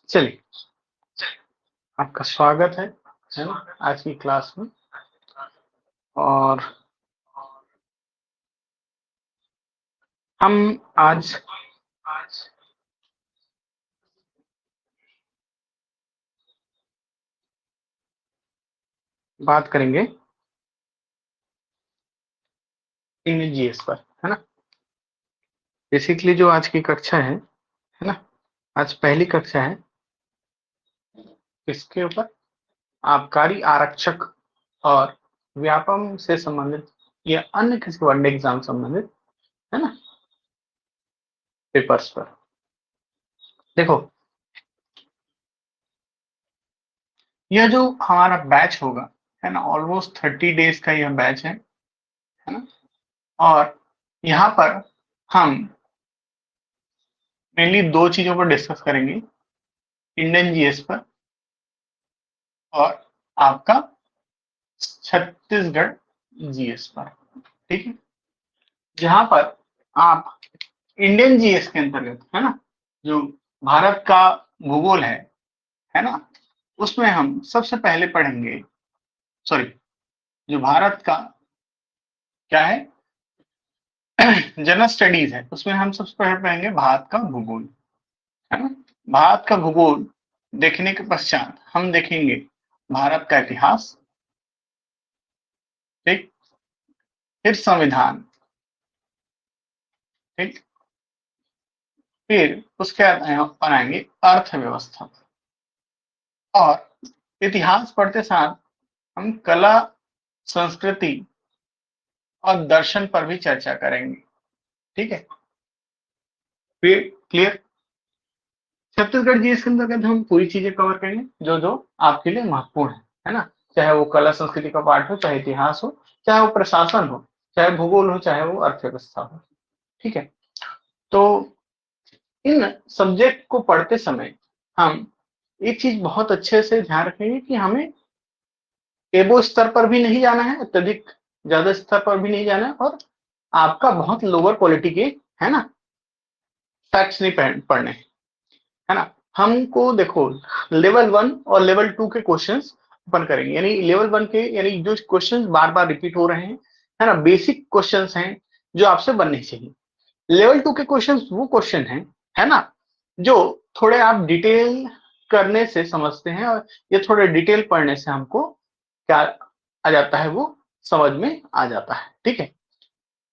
चलिए, आपका स्वागत है ना आज की क्लास में। और हम आज बात करेंगे जीएस पर, है ना। बेसिकली जो आज की कक्षा है ना, आज पहली कक्षा है। इसके ऊपर आबकारी आरक्षक और व्यापम से संबंधित या अन्य किसी वनडे एग्जाम संबंधित, है ना, पेपर्स पर। देखो, यह जो हमारा बैच होगा, है ना, ऑलमोस्ट 30 डेज का यह बैच है ना। और यहाँ पर हम मेनली दो चीजों पर डिस्कस करेंगे, इंडियन जीएस पर और आपका छत्तीसगढ़ जीएस पर। ठीक है, जहां पर आप इंडियन जीएस के अंतर्गत, है ना, जो भारत का भूगोल है ना, उसमें हम सबसे पहले पढ़ेंगे, सॉरी, जो भारत का क्या है जनरल स्टडीज है, उसमें हम सबसे पहले पढ़ेंगे भारत का भूगोल, है ना। भारत का भूगोल देखने के पश्चात हम देखेंगे भारत का इतिहास, ठीक, फिर संविधान, ठीक, फिर उसके बाद बनाएंगे अर्थव्यवस्था। और इतिहास पढ़ते साथ हम कला, संस्कृति और दर्शन पर भी चर्चा करेंगे। ठीक है, फिर क्लियर। छत्तीसगढ़ जी इसके अंतर्गत हम पूरी चीजें कवर करेंगे जो जो आपके लिए महत्वपूर्ण है ना। चाहे वो कला संस्कृति का पार्ट हो, चाहे इतिहास हो, चाहे वो प्रशासन हो, चाहे भूगोल हो, चाहे वो अर्थव्यवस्था हो। ठीक है, तो इन सब्जेक्ट को पढ़ते समय हम एक चीज बहुत अच्छे से ध्यान रखेंगे कि हमें एबो स्तर पर भी नहीं जाना है, अत्यधिक ज्यादा स्तर पर भी नहीं जाना है, और आपका बहुत लोअर क्वालिटी के, है ना, फैक्ट्स नहीं पढ़ने, है ना। हमको देखो, लेवल 1 और लेवल 2 के क्वेश्चंस ओपन करेंगे, यानी लेवल 1 के, यानी जो क्वेश्चंस बार बार रिपीट हो रहे हैं, है ना, बेसिक क्वेश्चंस हैं जो आपसे बनने चाहिए। लेवल 2 के क्वेश्चंस वो क्वेश्चन है ना, जो थोड़े आप डिटेल करने से समझते हैं, और ये थोड़े डिटेल पढ़ने से हमको क्या आ जाता है, वो समझ में आ जाता है। ठीक है,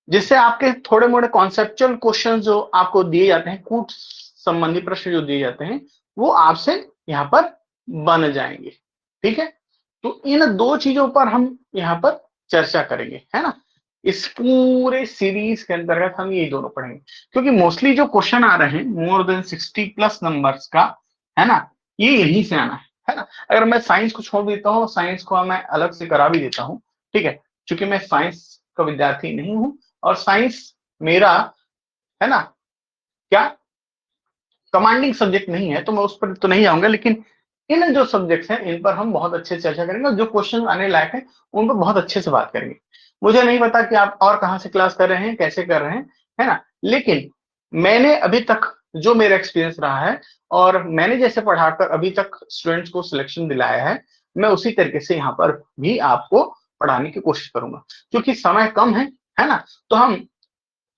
जिससे आपके थोड़े मोड़े कॉन्सेप्चुअल क्वेश्चन जो आपको दिए जाते हैं, कूट संबंधी प्रश्न जो दिए जाते हैं, वो आपसे यहाँ पर बन जाएंगे। ठीक है, तो इन दो चीजों पर हम यहाँ पर चर्चा करेंगे, है ना। इस पूरे सीरीज के अंतर्गत हम ये दोनों पढ़ेंगे, क्योंकि मोस्टली जो क्वेश्चन आ रहे हैं मोर देन 60+ नंबर्स का, है ना, ये यहीं से आना है ना। अगर मैं साइंस को छोड़ देता हूँ, साइंस को मैं अलग से करा भी देता हूँ, ठीक है, क्योंकि मैं साइंस का विद्यार्थी नहीं हूँ, और साइंस मेरा, है ना, क्या कमांडिंग सब्जेक्ट नहीं है, तो मैं उस पर तो नहीं जाऊंगा, लेकिन इन जो सब्जेक्ट्स हैं इन पर हम बहुत अच्छे से चर्चा करेंगे, और जो क्वेश्चन आने लायक है उन पर बहुत अच्छे से बात करेंगे। मुझे नहीं पता कि आप और कहाँ से क्लास कर रहे हैं, कैसे कर रहे हैं, है ना, लेकिन मैंने अभी तक जो मेरा एक्सपीरियंस रहा है, और मैंने जैसे पढ़ाकर अभी तक स्टूडेंट्स को सिलेक्शन दिलाया है, मैं उसी तरीके से यहाँ पर भी आपको पढ़ाने की कोशिश करूंगा। क्योंकि समय कम है ना, तो हम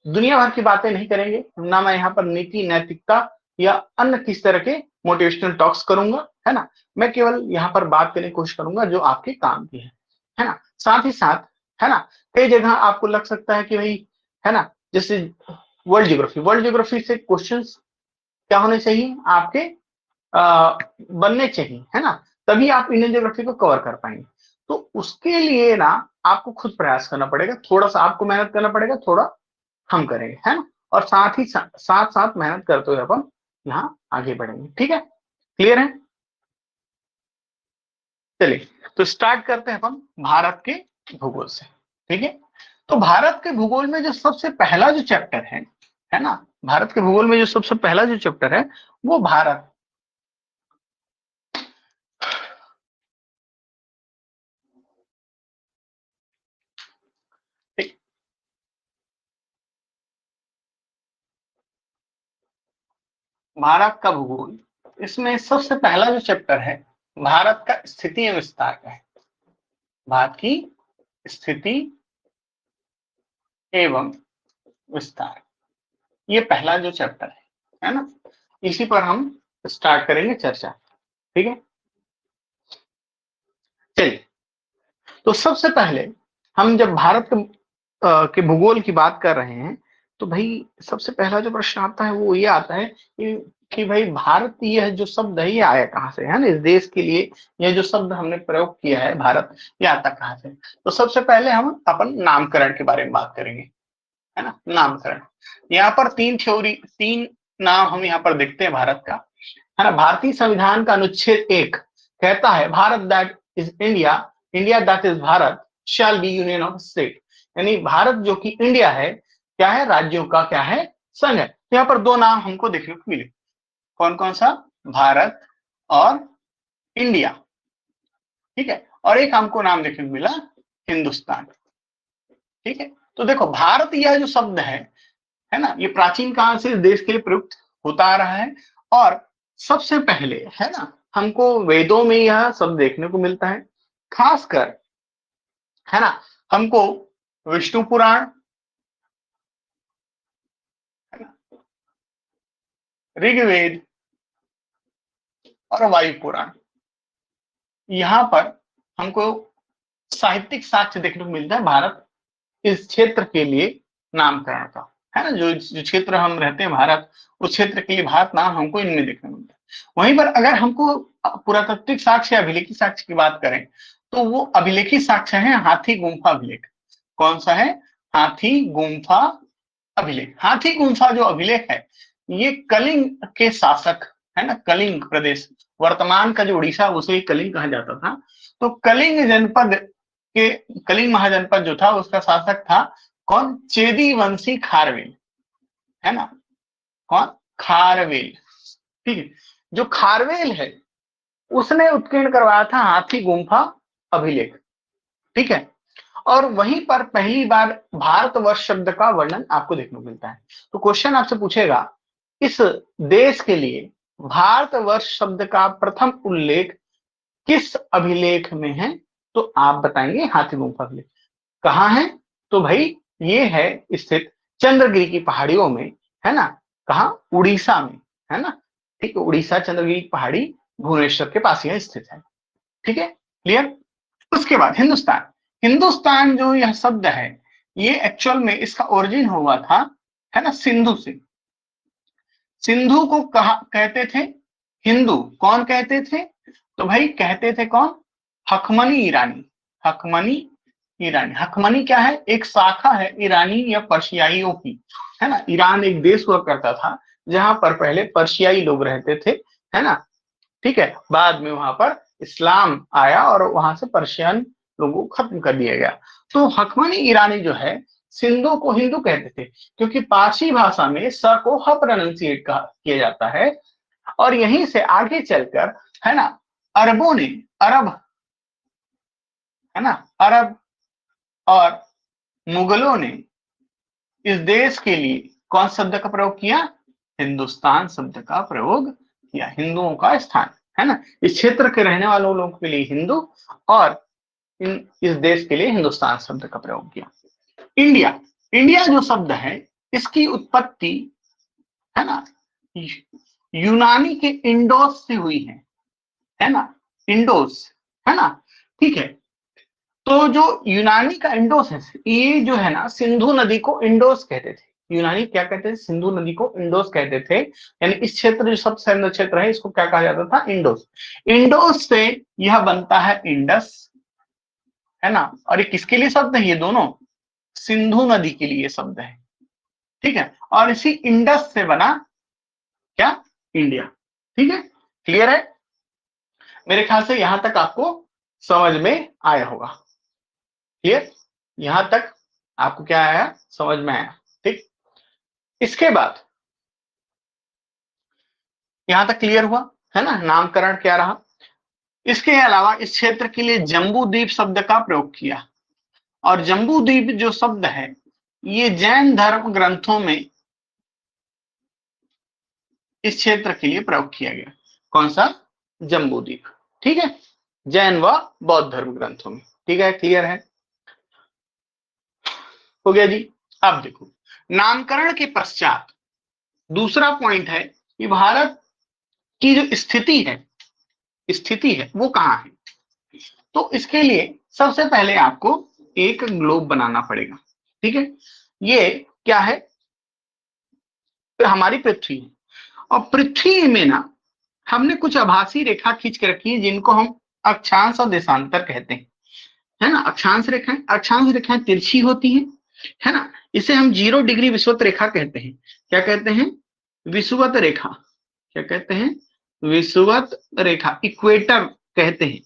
दुनिया भर की बातें नहीं करेंगे ना। मैं यहाँ पर नीति, नैतिकता या अन्य किस तरह के मोटिवेशनल टॉक्स करूंगा, है ना। मैं केवल यहाँ पर बात करने की कोशिश करूंगा जो आपके काम की है ना। साथ ही साथ, है ना, कई जगह आपको लग सकता है कि भाई, है ना, जैसे वर्ल्ड ज्योग्राफी से क्वेश्चंस क्या होने चाहिए आपके, बनने चाहिए, है ना, तभी आप इंडियन ज्योग्राफी को कवर कर पाएंगे। तो उसके लिए ना आपको खुद प्रयास करना पड़ेगा, थोड़ा सा आपको मेहनत करना पड़ेगा, थोड़ा हम करेंगे, है ना। और साथ ही साथ साथ मेहनत करते हुए अपन यहाँ आगे बढ़ेंगे। ठीक है, क्लियर है। चलिए, तो स्टार्ट करते हैं अपन भारत के भूगोल से। ठीक है, तो भारत के भूगोल में जो सबसे पहला जो चैप्टर है ना, भारत के भूगोल में जो सबसे पहला जो चैप्टर है, वो भारत, ठीक, भारत का भूगोल इसमें सबसे पहला जो चैप्टर है भारत का स्थिति एवं विस्तार का है। भारत की स्थिति एवं विस्तार, ये पहला जो चैप्टर है ना, इसी पर हम स्टार्ट करेंगे चर्चा। ठीक है, चलिए। तो सबसे पहले हम जब भारत के भूगोल की बात कर रहे हैं तो भाई सबसे पहला जो प्रश्न आता है वो ये आता है कि भाई भारत, यह जो शब्द है ये आया कहाँ से, है ना, इस देश के लिए यह जो शब्द हमने प्रयोग किया है भारत, ये आता कहाँ से। तो सबसे पहले हम अपन नामकरण के बारे में बात करेंगे, है ना, नामकरण। यहाँ पर तीन नाम हम यहाँ पर देखते हैं भारत का, है ना। भारतीय संविधान का अनुच्छेद 1 कहता है Bharat that is India, India that is Bharat shall be union of state, यानी भारत जो कि इंडिया है, क्या है, राज्यों का क्या है, संघ है। तो यहाँ पर दो नाम हमको देखने को मिले, कौन कौन सा, भारत और इंडिया। ठीक है, और एक हमको नाम देखने को मिला हिंदुस्तान। ठीक है, तो देखो भारत यह जो शब्द है ना, ये प्राचीन काल से इस देश के लिए प्रयुक्त होता आ रहा है। और सबसे पहले, है ना, हमको वेदों में यह शब्द देखने को मिलता है, खासकर, है ना, हमको विष्णु पुराण, ऋग्वेद और वायु पुराण, यहाँ पर हमको साहित्यिक साक्ष्य देखने को मिलता है भारत इस क्षेत्र के लिए नामकरण का, है ना। जो क्षेत्र हम रहते हैं भारत, उस क्षेत्र के लिए भारत नाम हमको इनमें देखने को मिलता है। वहीं पर अगर हमको पुरातात्विक साक्ष्य, अभिलेखी साक्ष्य की बात करें तो वो अभिलेखी साक्ष्य है हाथी गुम्फा अभिलेख। कौन सा है, हाथी गुम्फा अभिलेख। हाथी गुम्फा जो अभिलेख है, ये कलिंग के शासक, है ना, कलिंग प्रदेश, वर्तमान का जो उड़ीसा उसे कलिंग कहा जाता था। तो कलिंग जनपद के, कलिंग महाजनपद जो था उसका शासक था कौन, चेदी वंशी खारवेल, है ना, कौन, खारवेल। ठीक है, जो खारवेल है उसने उत्कीर्ण करवाया था हाथी गुम्फा अभिलेख। ठीक है, और वहीं पर पहली बार भारतवर्ष शब्द का वर्णन आपको देखने को मिलता है। तो क्वेश्चन आपसे पूछेगा, इस देश के लिए भारतवर्ष शब्द का प्रथम उल्लेख किस अभिलेख में है, तो आप बताएंगे हाथी गुम्फा अभिलेख। कहाँ है, तो भाई ये है स्थित चंद्रगिरी की पहाड़ियों में, है ना, कहा, उड़ीसा में, है ना। ठीक है, उड़ीसा चंद्रगिरी की पहाड़ी भुवनेश्वर के पास यह स्थित है। ठीक है, क्लियर। उसके बाद हिंदुस्तान, हिंदुस्तान जो यह शब्द है, ये एक्चुअल में इसका ओरिजिन हुआ था, है ना, सिंधु से। सिंधु को कहा कहते थे हिंदू, कौन कहते थे, तो भाई कहते थे कौन, हकमनी ईरानी। हकमनी ईरानी, हकमनी क्या है, एक शाखा है ईरानी या पर्शियाइयों की, है ना। ईरान एक देश हुआ करता था जहां पर पहले पर्शियाई लोग रहते थे, है ना। ठीक है, बाद में वहां पर इस्लाम आया और वहां से पर्शियन लोगों को खत्म कर दिया गया। तो हकमनी ईरानी जो है, सिंधु को हिंदू कहते थे क्योंकि पारसी भाषा में स को ह प्रोनाउंसिएट किया जाता है। और यहीं से आगे चलकर, है ना, अरबों ने, अरब, है ना, अरब और मुगलों ने इस देश के लिए कौन शब्द का प्रयोग किया, हिंदुस्तान शब्द का प्रयोग किया। हिंदुओं का स्थान, है ना, इस क्षेत्र के रहने वालों लोगों के लिए हिंदू, और इस देश के लिए हिंदुस्तान शब्द का प्रयोग किया। इंडिया, इंडिया जो शब्द है इसकी उत्पत्ति, है ना, यूनानी के इंडोस से हुई है ना, इंडोस, है ना। ठीक है, तो जो यूनानी का इंडोस है, ये जो है ना, सिंधु नदी को इंडोस कहते थे। यूनानी क्या कहते थे, सिंधु नदी को इंडोस कहते थे, यानी इस क्षेत्र जो सबसे अंदर क्षेत्र है इसको क्या कहा जाता था, इंडोस। इंडोस से यह बनता है इंडस, है ना। और ये किसके लिए शब्द है, ये दोनों सिंधु नदी के लिए शब्द है। ठीक है, और इसी इंडस से बना क्या, इंडिया। ठीक है, क्लियर है। मेरे ख्याल से यहां तक आपको समझ में आया होगा। क्लियर, यहां तक आपको क्या आया, समझ में आया। ठीक, इसके बाद यहां तक क्लियर हुआ, है ना, नामकरण क्या रहा। इसके अलावा इस क्षेत्र के लिए जम्बू द्वीप शब्द का प्रयोग किया। और जम्बू द्वीप जो शब्द है, ये जैन धर्म ग्रंथों में इस क्षेत्र के लिए प्रयोग किया गया। कौन सा? जम्बूद्वीप। ठीक है, जैन व बौद्ध धर्म ग्रंथों में। ठीक है, क्लियर है, हो गया जी। अब देखो, नामकरण के पश्चात दूसरा पॉइंट है कि भारत की जो स्थिति है वो कहाँ है। तो इसके लिए सबसे पहले आपको एक ग्लोब बनाना पड़ेगा। ठीक है, ये क्या है? हमारी पृथ्वी है, और पृथ्वी में ना हमने कुछ आभासी रेखा खींच के रखी है जिनको हम अक्षांश और देशांतर कहते हैं, है ना। अक्षांश रेखाएं तिरछी होती हैं, है ना। इसे हम 0 डिग्री विषुवत रेखा कहते हैं। क्या कहते हैं? विषुवत रेखा। क्या कहते हैं? विषुवत रेखा, इक्वेटर कहते हैं।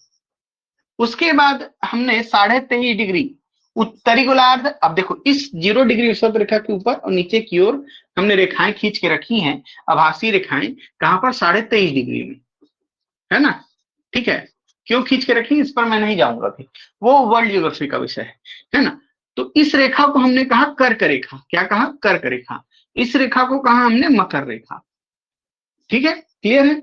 उसके बाद हमने 23.5 डिग्री उत्तरी गोलार्ध। अब देखो, इस 0 डिग्री विषुवत रेखा के ऊपर और नीचे की ओर हमने रेखाएं खींच के रखी हैं, आभासी रेखाएं। कहां पर? 23.5 डिग्री में, है ना। ठीक है, क्यों खींच के रखी इस पर मैं नहीं जाऊंगा अभी, वो वर्ल्ड ज्योग्राफी का विषय है ना। तो इस रेखा को हमने कहा कर्क रेखा। क्या कहा? कर्क रेखा। इस रेखा को कहा हमने मकर रेखा। ठीक है, क्लियर है।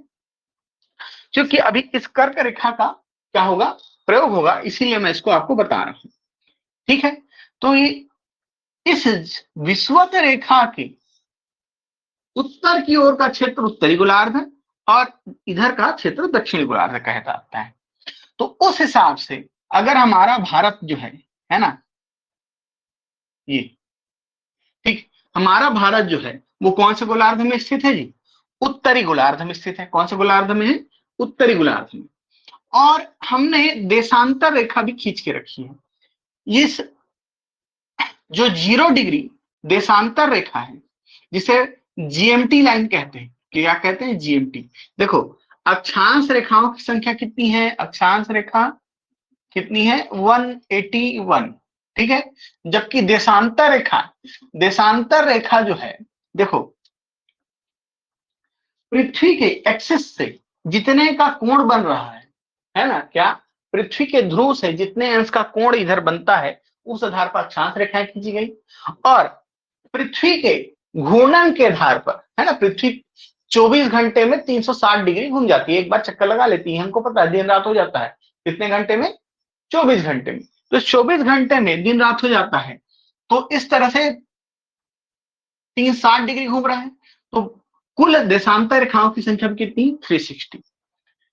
क्योंकि अभी इस कर्क रेखा का क्या होगा? प्रयोग होगा, इसीलिए मैं इसको आपको बता रहा हूं। ठीक है, तो ये इस विषुवत रेखा के उत्तर की ओर का क्षेत्र उत्तरी गोलार्ध है, और इधर का क्षेत्र दक्षिणी गोलार्ध कहलाता है। तो उस हिसाब से अगर हमारा भारत जो है ना, ये ठीक, हमारा भारत जो है वो कौन से गोलार्ध में स्थित है जी? उत्तरी गोलार्ध में स्थित है। कौन से गोलार्ध में है? उत्तरी गोलार्ध में। और हमने देशांतर रेखा भी खींच के रखी है। इस जो 0 डिग्री देशांतर रेखा है, जिसे जीएमटी लाइन कहते हैं। क्या कहते हैं? जीएमटी। देखो, अक्षांश रेखाओं की संख्या कितनी है? अक्षांश रेखा कितनी है? 181। ठीक है, जबकि देशांतर रेखा जो है, देखो, पृथ्वी के एक्सिस से जितने का कोण बन रहा है ना, क्या? पृथ्वी के ध्रुव से जितने अंश का कोण इधर बनता है, उस आधार पर अक्षांश रेखाएं खींची गई। और पृथ्वी के घूर्णन के आधार पर, है ना, पृथ्वी 24 घंटे में 360 डिग्री घूम जाती है, एक बार चक्कर लगा लेती है। हमको पता है दिन रात हो जाता है कितने घंटे में? 24 घंटे में। तो 24 घंटे में दिन रात हो जाता है, तो इस तरह से 360 डिग्री घूम रहा है। तो कुल देशांतर रेखाओं की संख्या कितनी? 360,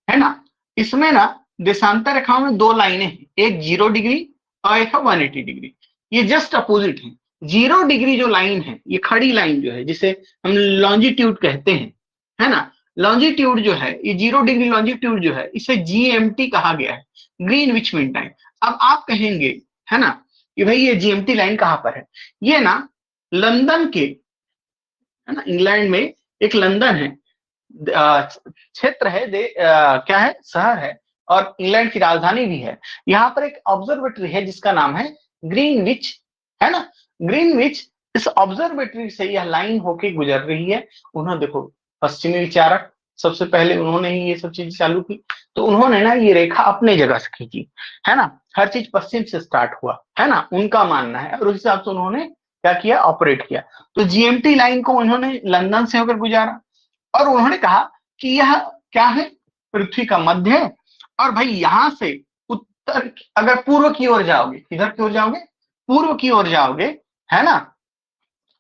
है ना। इसमें ना देशांतर रेखाओं में दो लाइनें हैं, एक 0 डिग्री और एक है 180 डिग्री। ये जस्ट अपोजिट है। 0 डिग्री जो लाइन है, ये खड़ी लाइन जो है, जिसे हम लॉन्जिट्यूड कहते हैं, है ना। लॉन्जिट्यूड जो है, ये 0 डिग्री लॉन्जिट्यूड जो है, इसे जीएमटी कहा गया है, ग्रीनविच मीन टाइम। अब आप कहेंगे, है ना, कि भाई ये जीएमटी लाइन कहां पर है? ये ना लंदन के, है ना, इंग्लैंड में एक लंदन है, क्षेत्र है, क्या है? शहर है, और इंग्लैंड की राजधानी भी है। यहाँ पर एक ऑब्जर्वेटरी है जिसका नाम है ग्रीनविच, है ना। ग्रीनविच, इस ऑब्जर्वेटरी से यह लाइन होके गुजर रही है। उन्होंने देखो, पश्चिमी विचारक सबसे पहले उन्होंने ही ये सब चीज चालू की। तो उन्होंने ना ये रेखा अपने जगह से खींची, है ना। हर चीज पश्चिम से स्टार्ट हुआ, है ना, उनका मानना है, और उस हिसाब से उन्होंने क्या किया? ऑपरेट किया। तो जीएमटी लाइन को उन्होंने लंदन से होकर गुजारा, और उन्होंने कहा कि यह क्या है? पृथ्वी का मध्य है। और भाई यहां से उत्तर, अगर पूर्व की ओर जाओगे, किधर की ओर जाओगे? पूर्व की ओर जाओगे, है ना,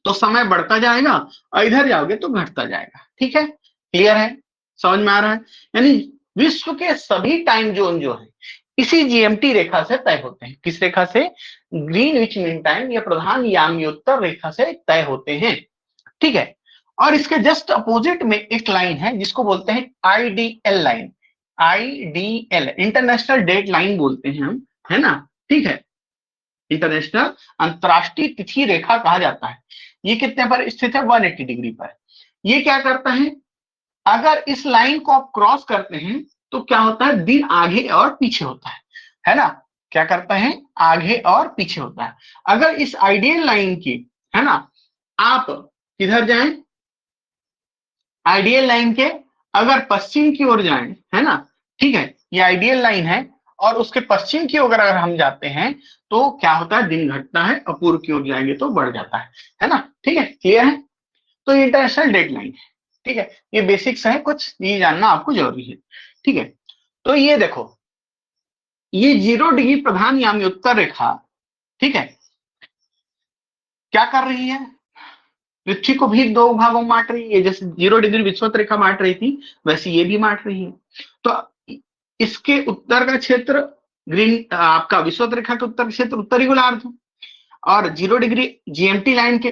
तो समय बढ़ता जाएगा, और इधर जाओगे तो घटता जाएगा। ठीक है, क्लियर है, समझ में आ रहा है। यानी विश्व के सभी टाइम जोन जो है इसी जीएमटी रेखा से तय होते हैं। किस रेखा से? ग्रीनविच मीन टाइम या प्रधान याम्योत्तर रेखा से तय होते हैं। ठीक है, और इसके जस्ट अपोजिट में एक लाइन है जिसको बोलते हैं IDL line. IDL, international date line बोलते हैं हम, है ना। ठीक है, इंटरनेशनल, अंतरराष्ट्रीय तिथि रेखा कहा जाता है। ये कितने पर स्थित है? 180 डिग्री पर। ये क्या करता है? अगर इस लाइन को आप क्रॉस करते हैं तो क्या होता है? दिन आगे और पीछे होता है ना। क्या करता है? आगे और पीछे होता है। अगर इस आइडियल लाइन की, है ना, आप किधर जाएं? आइडियल लाइन के अगर पश्चिम की ओर जाएं, है ना, ठीक है, ये आइडियल लाइन है, और उसके पश्चिम की ओर अगर हम जाते हैं तो क्या होता है? दिन घटता है, और पूर्व की ओर जाएंगे तो बढ़ जाता है ना। ठीक है, क्लियर है। तो इंटरनेशनल डेट लाइन है। ठीक है, ये बेसिक्स है, कुछ ये जानना आपको जरूरी है। ठीक है, तो ये देखो, ये 0 डिग्री प्रधान यानी उत्तर रेखा, ठीक है, क्या कर रही है, पृथ्वी को भी दो भागों में बांट रही है। जैसे 0 डिग्री विषुवत रेखा बांट रही थी, वैसे ये भी बांट रही है। तो इसके उत्तर का क्षेत्र ग्रीन, आपका विषुवत रेखा के उत्तर क्षेत्र उत्तरी गोलार्ध, और 0 डिग्री जीएमटी लाइन के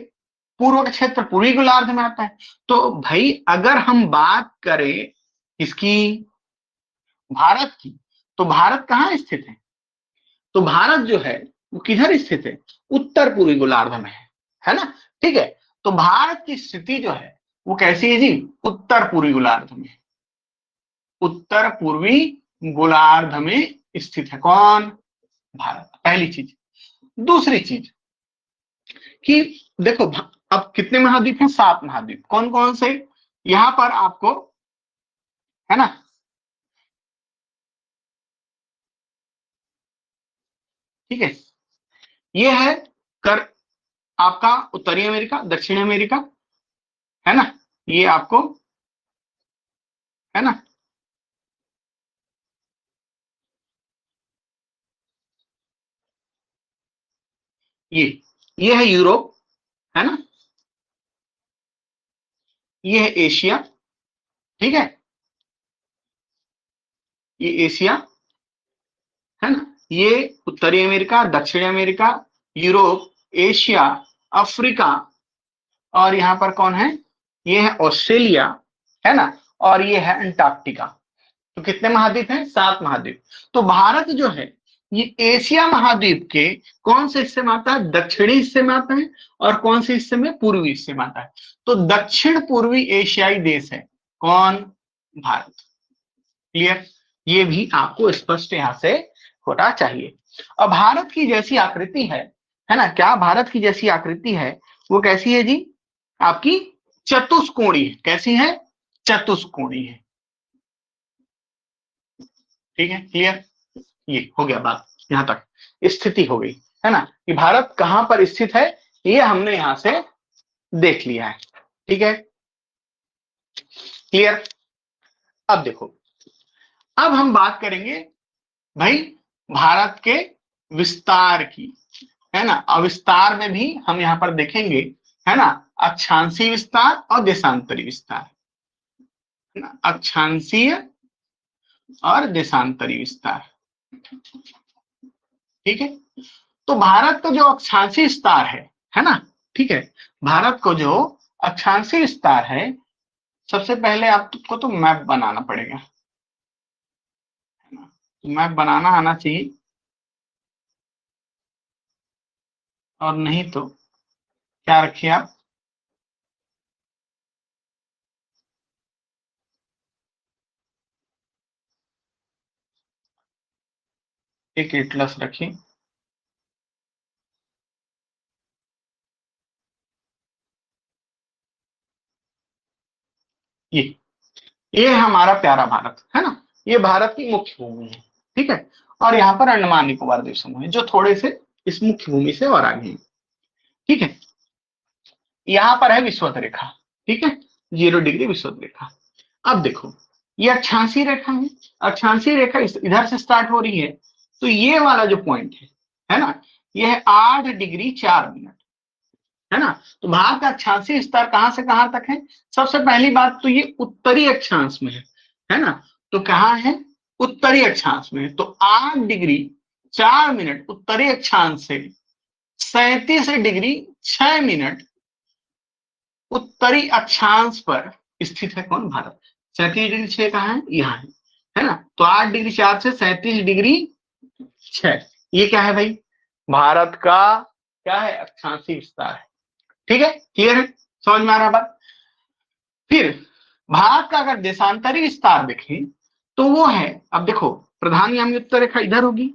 पूर्व का क्षेत्र पूर्वी गोलार्ध में आता है। तो भाई अगर हम बात करें इसकी, भारत की, तो भारत कहाँ स्थित है, तो भारत जो है वो किधर स्थित है, उत्तर पूर्वी गोलार्ध में है ना। ठीक है, तो भारत की स्थिति जो है वो कैसी है जी, उत्तर पूर्वी गोलार्ध में, उत्तर पूर्वी गोलार्ध में स्थित है कौन, भारत। पहली चीज। दूसरी चीज कि देखो, अब कितने महाद्वीप हैं, 7 महाद्वीप। कौन कौन से, यहां पर आपको, है ना, ठीक है, ये है कर आपका उत्तरी अमेरिका, दक्षिणी अमेरिका, है ना, ये आपको, है ना, ये ये है यूरोप, है ना, ये है एशिया, ठीक है, ये एशिया, है ना, ये उत्तरी अमेरिका, दक्षिणी अमेरिका, यूरोप, एशिया, अफ्रीका, और यहां पर कौन है, ये है ऑस्ट्रेलिया, है ना, और ये है अंटार्कटिका। तो कितने महाद्वीप हैं, 7 महाद्वीप। तो भारत जो है ये एशिया महाद्वीप के कौन से हिस्से में आता है, दक्षिणी हिस्से में आता है, और कौन से हिस्से में, पूर्वी हिस्से में आता है। तो दक्षिण पूर्वी एशियाई देश है कौन, भारत। क्लियर, ये भी आपको स्पष्ट यहां से होना चाहिए। अब भारत की जैसी आकृति है ना, क्या भारत की जैसी आकृति है, वो कैसी है जी, आपकी चतुष्कोणीय है। कैसी है, चतुष्कोणीय है। ठीक है, क्लियर, ये हो गया बात, यहां तक स्थिति हो गई, है ना, कि भारत कहां पर स्थित है, ये हमने यहां से देख लिया है। ठीक है, क्लियर। अब देखो, अब हम बात करेंगे भाई भारत के विस्तार की, है ना। अब विस्तार में भी हम यहां पर देखेंगे, है ना, अक्षांशीय विस्तार और देशांतरी विस्तार, है ना, अक्षांशीय और देशांतरी विस्तार। ठीक है, तो भारत का जो अक्षांशीय विस्तार है ना, ठीक है, भारत को जो अक्षांशीय विस्तार है, सबसे पहले आपको तो मैप बनाना पड़ेगा, है ना, मैप बनाना आना चाहिए, और नहीं तो क्या रखिए आप, एक एटलस रखिए। ये ये है हमारा प्यारा भारत, है ना, ये भारत की मुख्य भूमि है। ठीक है, और यहाँ पर अंडमान निकोबार द्वीप समूह है जो थोड़े से इस मुख्य भूमि से और आगे हैं। ठीक है, यहाँ पर है विषुवत रेखा, ठीक है, 0 डिग्री विषुवत रेखा। अब देखो, ये अक्षांशीय रेखा है, अक्षांशीय रेखा इधर से स्टार्ट हो रही है, तो ये वाला जो पॉइंट है ना, ये है 8 डिग्री 4 मिनट, है ना। तो भारत का अक्षांशीय स्तर कहां से कहां तक है, सबसे पहली बात तो ये उत्तरी अक्षांश में है ना। तो कहाँ है, उत्तरी अक्षांश में। तो 8 डिग्री 4 मिनट उत्तरी अक्षांश से 37 डिग्री 6 मिनट उत्तरी अक्षांश पर स्थित है कौन, भारत। 37 डिग्री 6 कहाँ है, यहाँ है ना। तो 8 डिग्री 4 से 37 डिग्री 6, ये क्या है भाई, भारत का क्या है, अक्षांशीय विस्तार है। ठीक है, क्लियर है, समझ में आ रहा बात। फिर भारत का अगर देशांतरी विस्तार देखें, तो वो है, अब देखो, प्रधान यामी उत्तर रेखा इधर होगी,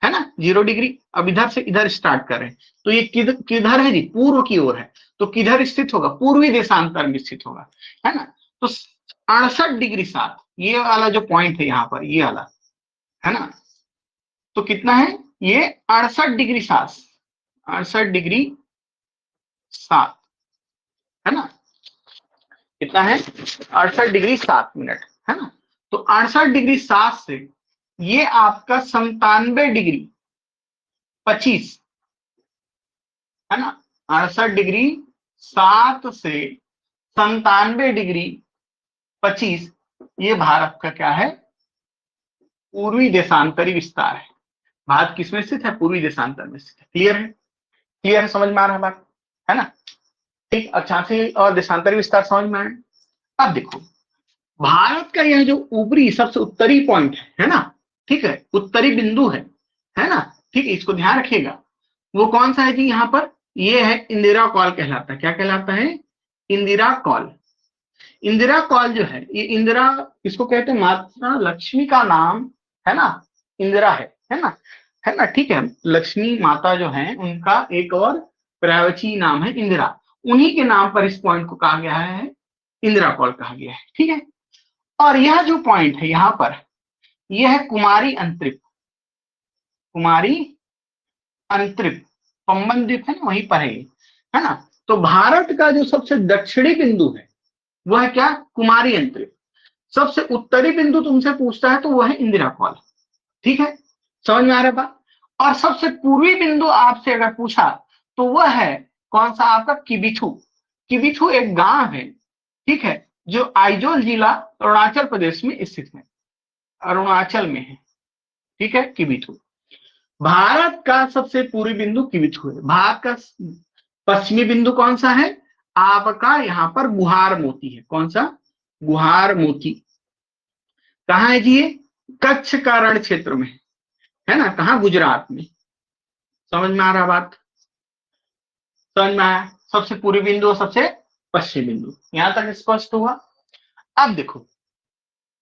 है ना, 0 डिग्री। अब इधर से इधर स्टार्ट कर रहे हैं, तो ये किधर है जी, पूर्व की ओर है। तो किधर स्थित होगा, पूर्वी देशांतर में स्थित होगा, है ना। तो 68 डिग्री 7, ये वाला जो पॉइंट है यहाँ पर, ये वाला, है ना, तो कितना है ये, 68 डिग्री 7, 68 डिग्री 7, है ना। कितना है 68 डिग्री 7 मिनट, है ना। तो 68 डिग्री 7 से ये आपका 97 डिग्री 25, है ना। 68 डिग्री 7 से 97 डिग्री 25 ये भारत का क्या है, पूर्वी देशांतरी विस्तार है। भारत किसमें स्थित है, पूर्वी देशांतर में स्थित है। क्लियर है, क्लियर है, समझ में आ रहा है बात, है ना। ठीक, अक्षांशीय और देशांतरी विस्तार समझ में आए। अब देखो भारत का यह जो ऊपरी सबसे उत्तरी पॉइंट है ना, ठीक है, उत्तरी बिंदु है ना, ठीक है, इसको ध्यान रखिएगा। वो कौन सा है जी, यहाँ पर ये है इंदिरा कॉल कहलाता है। क्या कहलाता है, इंदिरा कॉल। इंदिरा कॉल जो है, ये इंदिरा इसको कहते हैं, माता लक्ष्मी का नाम है ना, इंदिरा है ना, है ना, ठीक है। लक्ष्मी माता जो है उनका एक और पर्यायवाची नाम है इंदिरा। उन्हीं के नाम पर इस पॉइंट को कहा गया है, इंदिरा कॉल कहा गया है, ठीक है। और यह जो पॉइंट है यहाँ पर, यह है कुमारी अंतरिक्ष, कुमारी अंतरिक्ष पंबन द्वीप है ना, वहीं पर है ना। तो भारत का जो सबसे दक्षिणी बिंदु है वह है क्या, कुमारी अंतरिक्ष। सबसे उत्तरी बिंदु तुमसे पूछता है तो वह है इंदिरा कॉल, ठीक है, समझ में आ रहा बात। और सबसे पूर्वी बिंदु आपसे अगर पूछा तो वह है कौन सा, आपका किबिथु। किबिथु एक गांव है, ठीक है, जो आइजोल जिला अरुणाचल प्रदेश में स्थित है, अरुणाचल में है, ठीक है, किबिथु। भारत का सबसे पूर्वी बिंदु किबिथु है। भारत का पश्चिमी बिंदु कौन सा है, आपका यहाँ पर गुहार मोती है। कौन सा, गुहार मोती। कहाँ है जी ये, कच्छ का रण क्षेत्र में, है ना, कहाँ, गुजरात में। समझ में आ रहा बात, समझ में आया। सबसे पूर्वी बिंदु और सबसे पश्चिमी बिंदु, यहां तक स्पष्ट हुआ। अब देखो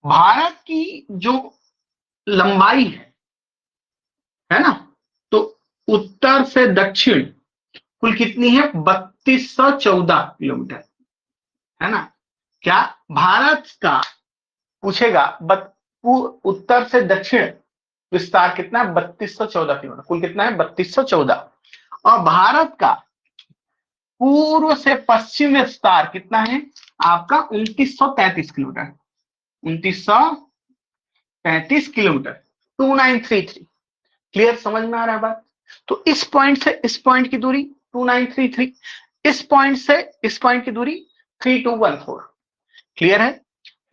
भारत की जो लंबाई है ना, तो उत्तर से दक्षिण कुल कितनी है, 3214 किलोमीटर, है ना। क्या भारत का पूछेगा, उत्तर से दक्षिण विस्तार कितना है, 3214 किलोमीटर, कुल कितना है 3214। और भारत का पूर्व से पश्चिम विस्तार कितना है, आपका 2933 किलोमीटर, 2933 किलोमीटर, 2933। क्लियर, समझ में आ रहा है बात। तो इस पॉइंट से इस पॉइंट की दूरी 2933, इस पॉइंट से इस पॉइंट की दूरी 3214। क्लियर है,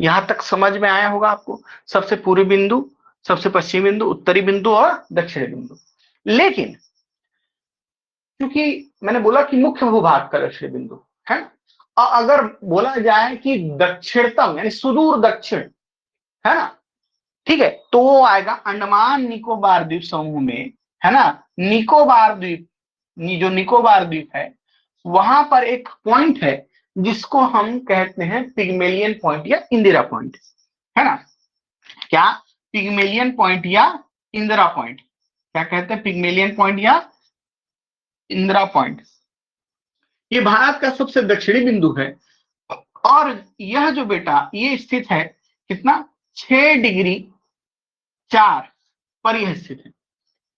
यहां तक समझ में आया होगा आपको। सबसे पूर्वी बिंदु, सबसे पश्चिमी बिंदु, उत्तरी बिंदु और दक्षिणी बिंदु। लेकिन क्योंकि मैंने बोला कि मुख्य भूभाग का दक्षिणी बिंदु है, और अगर बोला जाए कि दक्षिणतम यानी सुदूर दक्षिण, है ना, ठीक है, तो वो आएगा अंडमान निकोबार द्वीप समूह में, है ना। निकोबार द्वीप, जो निकोबार द्वीप है वहां पर एक पॉइंट है जिसको हम कहते हैं पिग्मेलियन पॉइंट या इंदिरा पॉइंट, है ना। क्या, पिग्मेलियन पॉइंट या इंदिरा पॉइंट, क्या कहते हैं, पिग्मेलियन पॉइंट या इंदिरा पॉइंट। ये भारत का सबसे दक्षिणी बिंदु है, और यह जो बेटा ये स्थित है कितना, 6 डिग्री 4 पर यह स्थित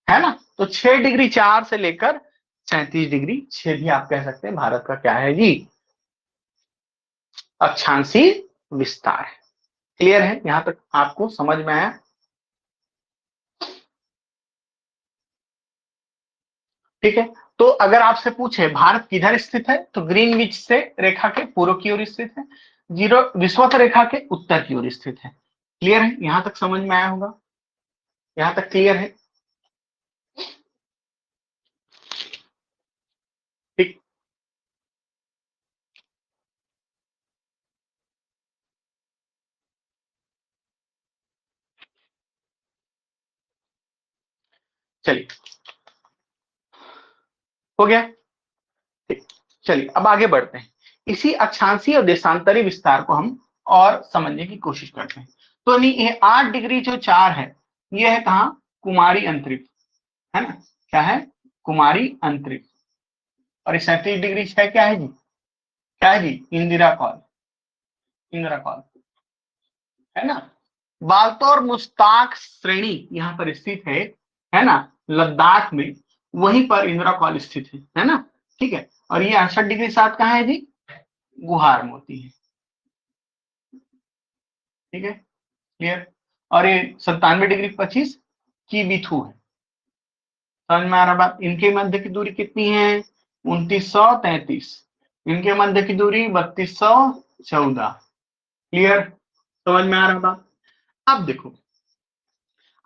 है ना। तो 6 डिग्री 4 से लेकर 37 डिग्री 6 भी आप कह सकते हैं भारत का क्या है जी, अक्षांशीय विस्तार है। क्लियर है, यहां तक आपको समझ में आया। ठीक है, तो अगर आपसे पूछे भारत किधर स्थित है, तो ग्रीनविच से रेखा के पूर्व की ओर स्थित है, जीरो विषुवत रेखा के उत्तर की ओर स्थित है। क्लियर है, यहां तक समझ में आया होगा, यहां तक क्लियर है। ठीक, चलिए, हो गया। ठीक, चलिए अब आगे बढ़ते हैं। इसी अक्षांशीय और देशांतरी विस्तार को हम और समझने की कोशिश करते हैं। तो नहीं, ये 8 डिग्री 4 है, ये है कहा, कुमारी अंतरिक्ष, है ना। क्या है, कुमारी अंतरिक्ष। और 37 डिग्री 6 क्या है जी, क्या है जी, इंदिरा कॉल, इंदिरा कॉल, है ना। बाल्तोर मुस्ताक श्रेणी यहाँ पर स्थित है ना, लद्दाख में, वहीं पर इंदिरा कॉल स्थित है ना, ठीक है। और ये 68 डिग्री 7 कहाँ है जी, गुहार मोती है, ठीक है, क्लियर। और ये 97 डिग्री 25 की बिथु है। समझ में आ रहा बात? इनके मध्य की दूरी कितनी है? 2933। इनके मध्य की दूरी 3214। क्लियर, समझ में आ रहा बात? अब देखो,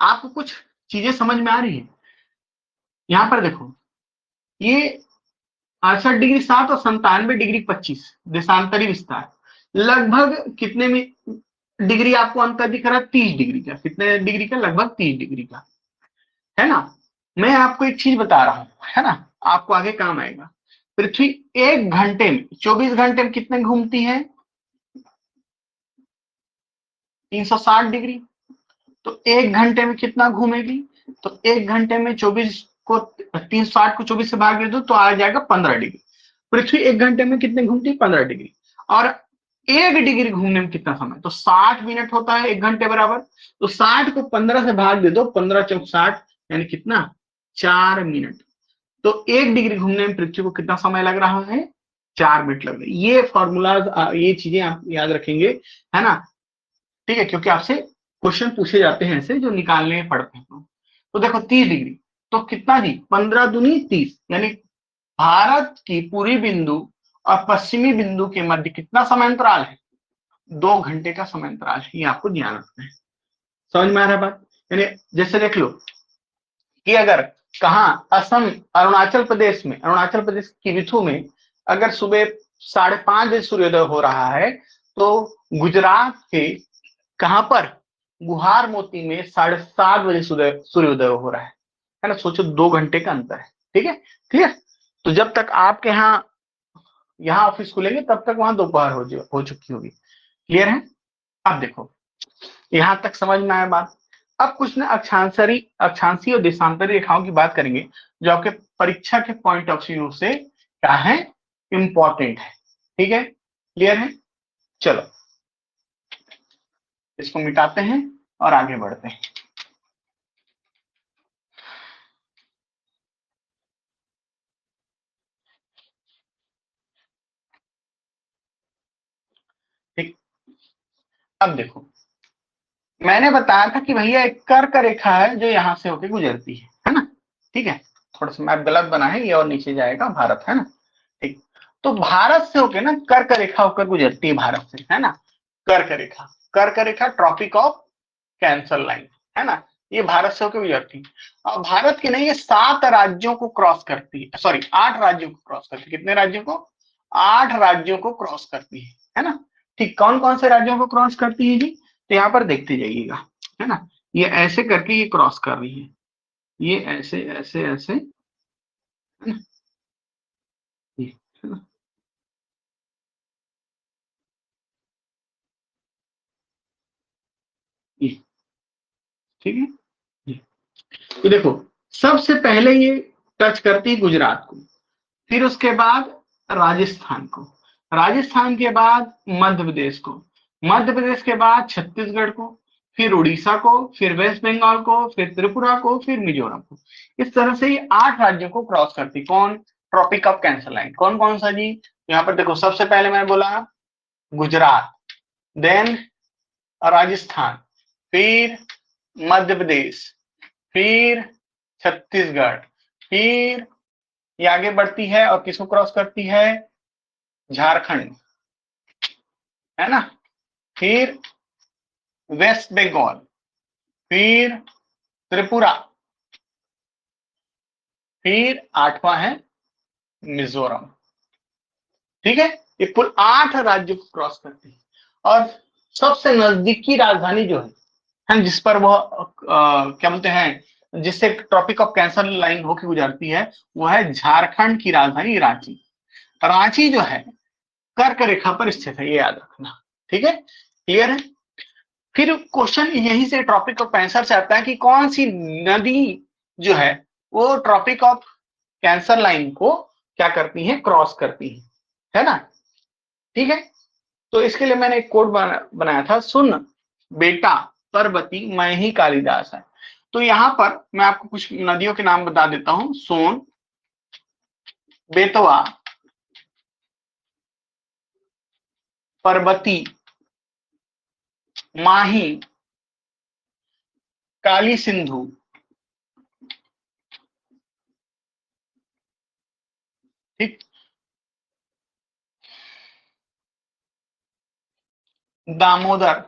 आपको कुछ चीजें समझ में आ रही है। यहां पर देखो, ये 68 डिग्री 7 और 97 डिग्री 25 देशांतरी विस्तार लगभग कितने में डिग्री आपको अंतर दिख रहा है? 30 डिग्री का। कितने डिग्री का? लगभग 30 डिग्री का, है ना। मैं आपको एक चीज बता रहा हूं, है ना, आपको आगे काम आएगा। पृथ्वी 1 घंटे में, 24 घंटे में कितने घूमती है? 360 डिग्री। तो 1 घंटे में कितना घूमेगी? तो 1 घंटे में 24 को 360 को 24 से भाग दे दो तो आ जाएगा 15 डिग्री। पृथ्वी 1 घंटे में कितने घूमती है? 15 डिग्री। और 1 डिग्री घूमने में कितना समय? तो 60 मिनट होता है 1 घंटे बराबर। तो 60 को 15 से भाग दे दो, 15 चौक 60, यानी कितना? 4 मिनट। तो 1 डिग्री घूमने में पृथ्वी को कितना समय लग रहा है? 4 मिनट लग रहे हैं। ये फॉर्मूलाज, ये चीजें आप याद रखेंगे, है ना, ठीक है, क्योंकि आपसे क्वेश्चन पूछे जाते हैं ऐसे जो निकालने पड़ते हैं। तो देखो 30 डिग्री, तो कितना जी? 15 दूनी 30, यानी भारत की पूरी बिंदु और पश्चिमी बिंदु के मध्य कितना समय अंतराल है? 2 घंटे का समय अंतराल है। ये आपको ध्यान रखना है। समझ में आ रहा है बात? यानी जैसे देख लो कि अगर कहा असम, अरुणाचल प्रदेश की बिथु में अगर सुबह 5:30 बजे सूर्योदय हो रहा है, तो गुजरात के कहां पर? गुहार मोती में 7:30 बजे सूर्योदय हो रहा है ना। सोचो 2 घंटे का अंतर है। ठीक है, क्लियर। तो जब तक आपके यहाँ ऑफिस खुलेंगे तब तक वहां दोपहर हो चुकी होगी। क्लियर है? अब देखो, यहां तक समझ में आया बात। अब कुछ ना अक्षांशीय और देशांतरी रेखाओं की बात करेंगे, जो आपके परीक्षा के पॉइंट ऑफ व्यू से क्या है? इंपॉर्टेंट है। ठीक है, क्लियर है? चलो इसको मिटाते हैं और आगे बढ़ते हैं। ठीक, अब देखो, मैंने बताया था कि भैया एक कर्क रेखा है जो यहां से होकर गुजरती है ना। ठीक है, थोड़ा सा मैप गलत बना है, ये और नीचे जाएगा भारत, है ना। ठीक, तो भारत से होकर ना कर्क रेखा होकर गुजरती है भारत से, है ना। कर्क रेखा ट्रॉपिक ऑफ कैंसर लाइन, है ना। ये भारत से होकर गुजरती है, और भारत की नहीं, ये 7 राज्यों को क्रॉस करती है, सॉरी 8 राज्यों को क्रॉस करती है। कितने राज्यों को? 8 राज्यों को क्रॉस करती है ना। ठीक, कौन कौन से राज्यों को क्रॉस करती है जी? तो यहाँ पर देखते जाइएगा, है ना। ये ऐसे करके ये क्रॉस कर रही है, ये ऐसे ऐसे ऐसे, है ना, ये, है ना, ये, ठीक है, ये। तो देखो, सबसे पहले ये टच करती है गुजरात को, फिर उसके बाद राजस्थान को, राजस्थान के बाद मध्य प्रदेश को, मध्य प्रदेश के बाद छत्तीसगढ़ को, फिर उड़ीसा को, फिर वेस्ट बंगाल को, फिर त्रिपुरा को, फिर मिजोरम को। इस तरह से ये 8 राज्यों को क्रॉस करती। कौन? Tropic of cancer line. कौन कौन सा जी? यहाँ पर देखो, सबसे पहले मैंने बोला गुजरात, देन राजस्थान, फिर मध्य प्रदेश, फिर छत्तीसगढ़, फिर ये आगे बढ़ती है और किसको क्रॉस करती है? झारखंड, है ना, फिर वेस्ट बंगाल, फिर त्रिपुरा, फिर 8वां है मिजोरम। ठीक है, ये कुल 8 राज्यों को क्रॉस करती है। और सबसे नजदीकी राजधानी जो है जिस पर वह क्या बोलते हैं, जिससे ट्रॉपिक ऑफ कैंसर लाइन होकर गुजरती है, वो है झारखंड की राजधानी रांची। रांची जो है कर्क रेखा पर स्थित है, ये याद रखना। ठीक है, क्लियर है? फिर क्वेश्चन यहीं से ट्रॉपिक ऑफ कैंसर से आता है कि कौन सी नदी जो है वो ट्रॉपिक ऑफ कैंसर लाइन को क्या करती है? क्रॉस करती है ना। ठीक है, तो इसके लिए मैंने एक कोड बनाया था, सुन बेटा परबती मैं ही कालिदास है। तो यहां पर मैं आपको कुछ नदियों के नाम बता देता हूं। सोन, बेतवा, परबती, माही, काली सिंधु, ठीक, दामोदर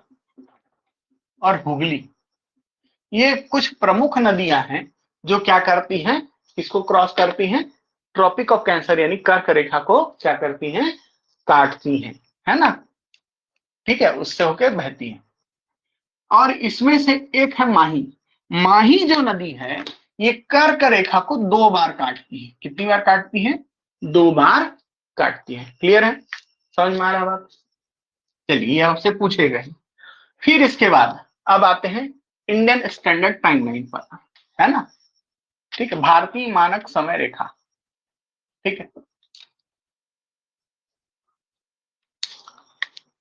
और हुगली, ये कुछ प्रमुख नदियां हैं जो क्या करती हैं, इसको क्रॉस करती हैं, ट्रॉपिक ऑफ कैंसर यानी कर्क रेखा को क्या करती हैं, काटती हैं, है ना, ठीक है, उससे होके बहती हैं। और इसमें से एक है माही। माही जो नदी है ये कर्क रेखा को 2 बार काटती है। कितनी बार काटती है? 2 बार काटती है। क्लियर है? समझ में आ रहा है बात? चलिए आपसे पूछेगा ही। फिर इसके बाद अब आते हैं इंडियन स्टैंडर्ड टाइमलाइन पर, है ना, ठीक है, भारतीय मानक समय रेखा, ठीक है,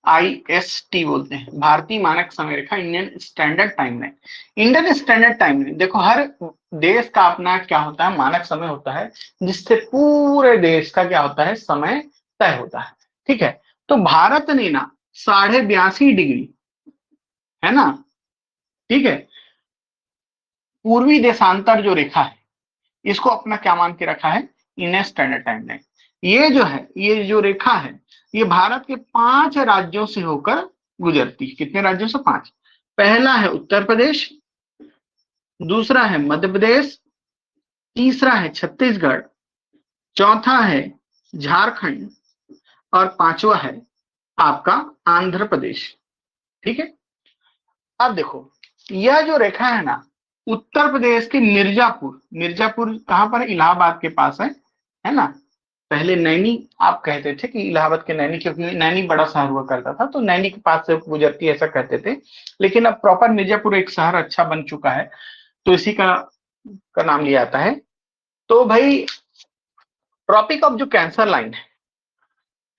IST बोलते हैं, भारतीय मानक समय रेखा, Indian standard timeline. Indian standard timeline देखो, हर देश का अपना क्या होता है, मानक समय होता है, जिससे पूरे देश का क्या होता है, समय तय होता है, ठीक है। तो भारत ने ना 82.5 डिग्री, है ना, ठीक है, पूर्वी देशांतर जो रेखा है इसको अपना क्या मान के रखा है, इंडियन स्टैंडर्ड टाइमलाइन। ये जो है, ये जो रेखा है, ये भारत के 5 राज्यों से होकर गुजरती है। कितने राज्यों से? 5। पहला है उत्तर प्रदेश, दूसरा है मध्य प्रदेश, तीसरा है छत्तीसगढ़, चौथा है झारखंड और पांचवा है आपका आंध्र प्रदेश, ठीक है। अब देखो, यह जो रेखा है ना, उत्तर प्रदेश के मिर्जापुर, मिर्जापुर कहां पर? इलाहाबाद के पास है ना। पहले नैनी आप कहते थे कि इलाहाबाद के नैनी, क्योंकि नैनी बड़ा शहर हुआ करता था तो नैनी के पास से गुजरती है ऐसा कहते थे, लेकिन अब प्रॉपर मिर्जापुर एक शहर अच्छा बन चुका है तो इसी का नाम लिया जाता है। तो भाई ट्रॉपिक ऑफ जो कैंसर लाइन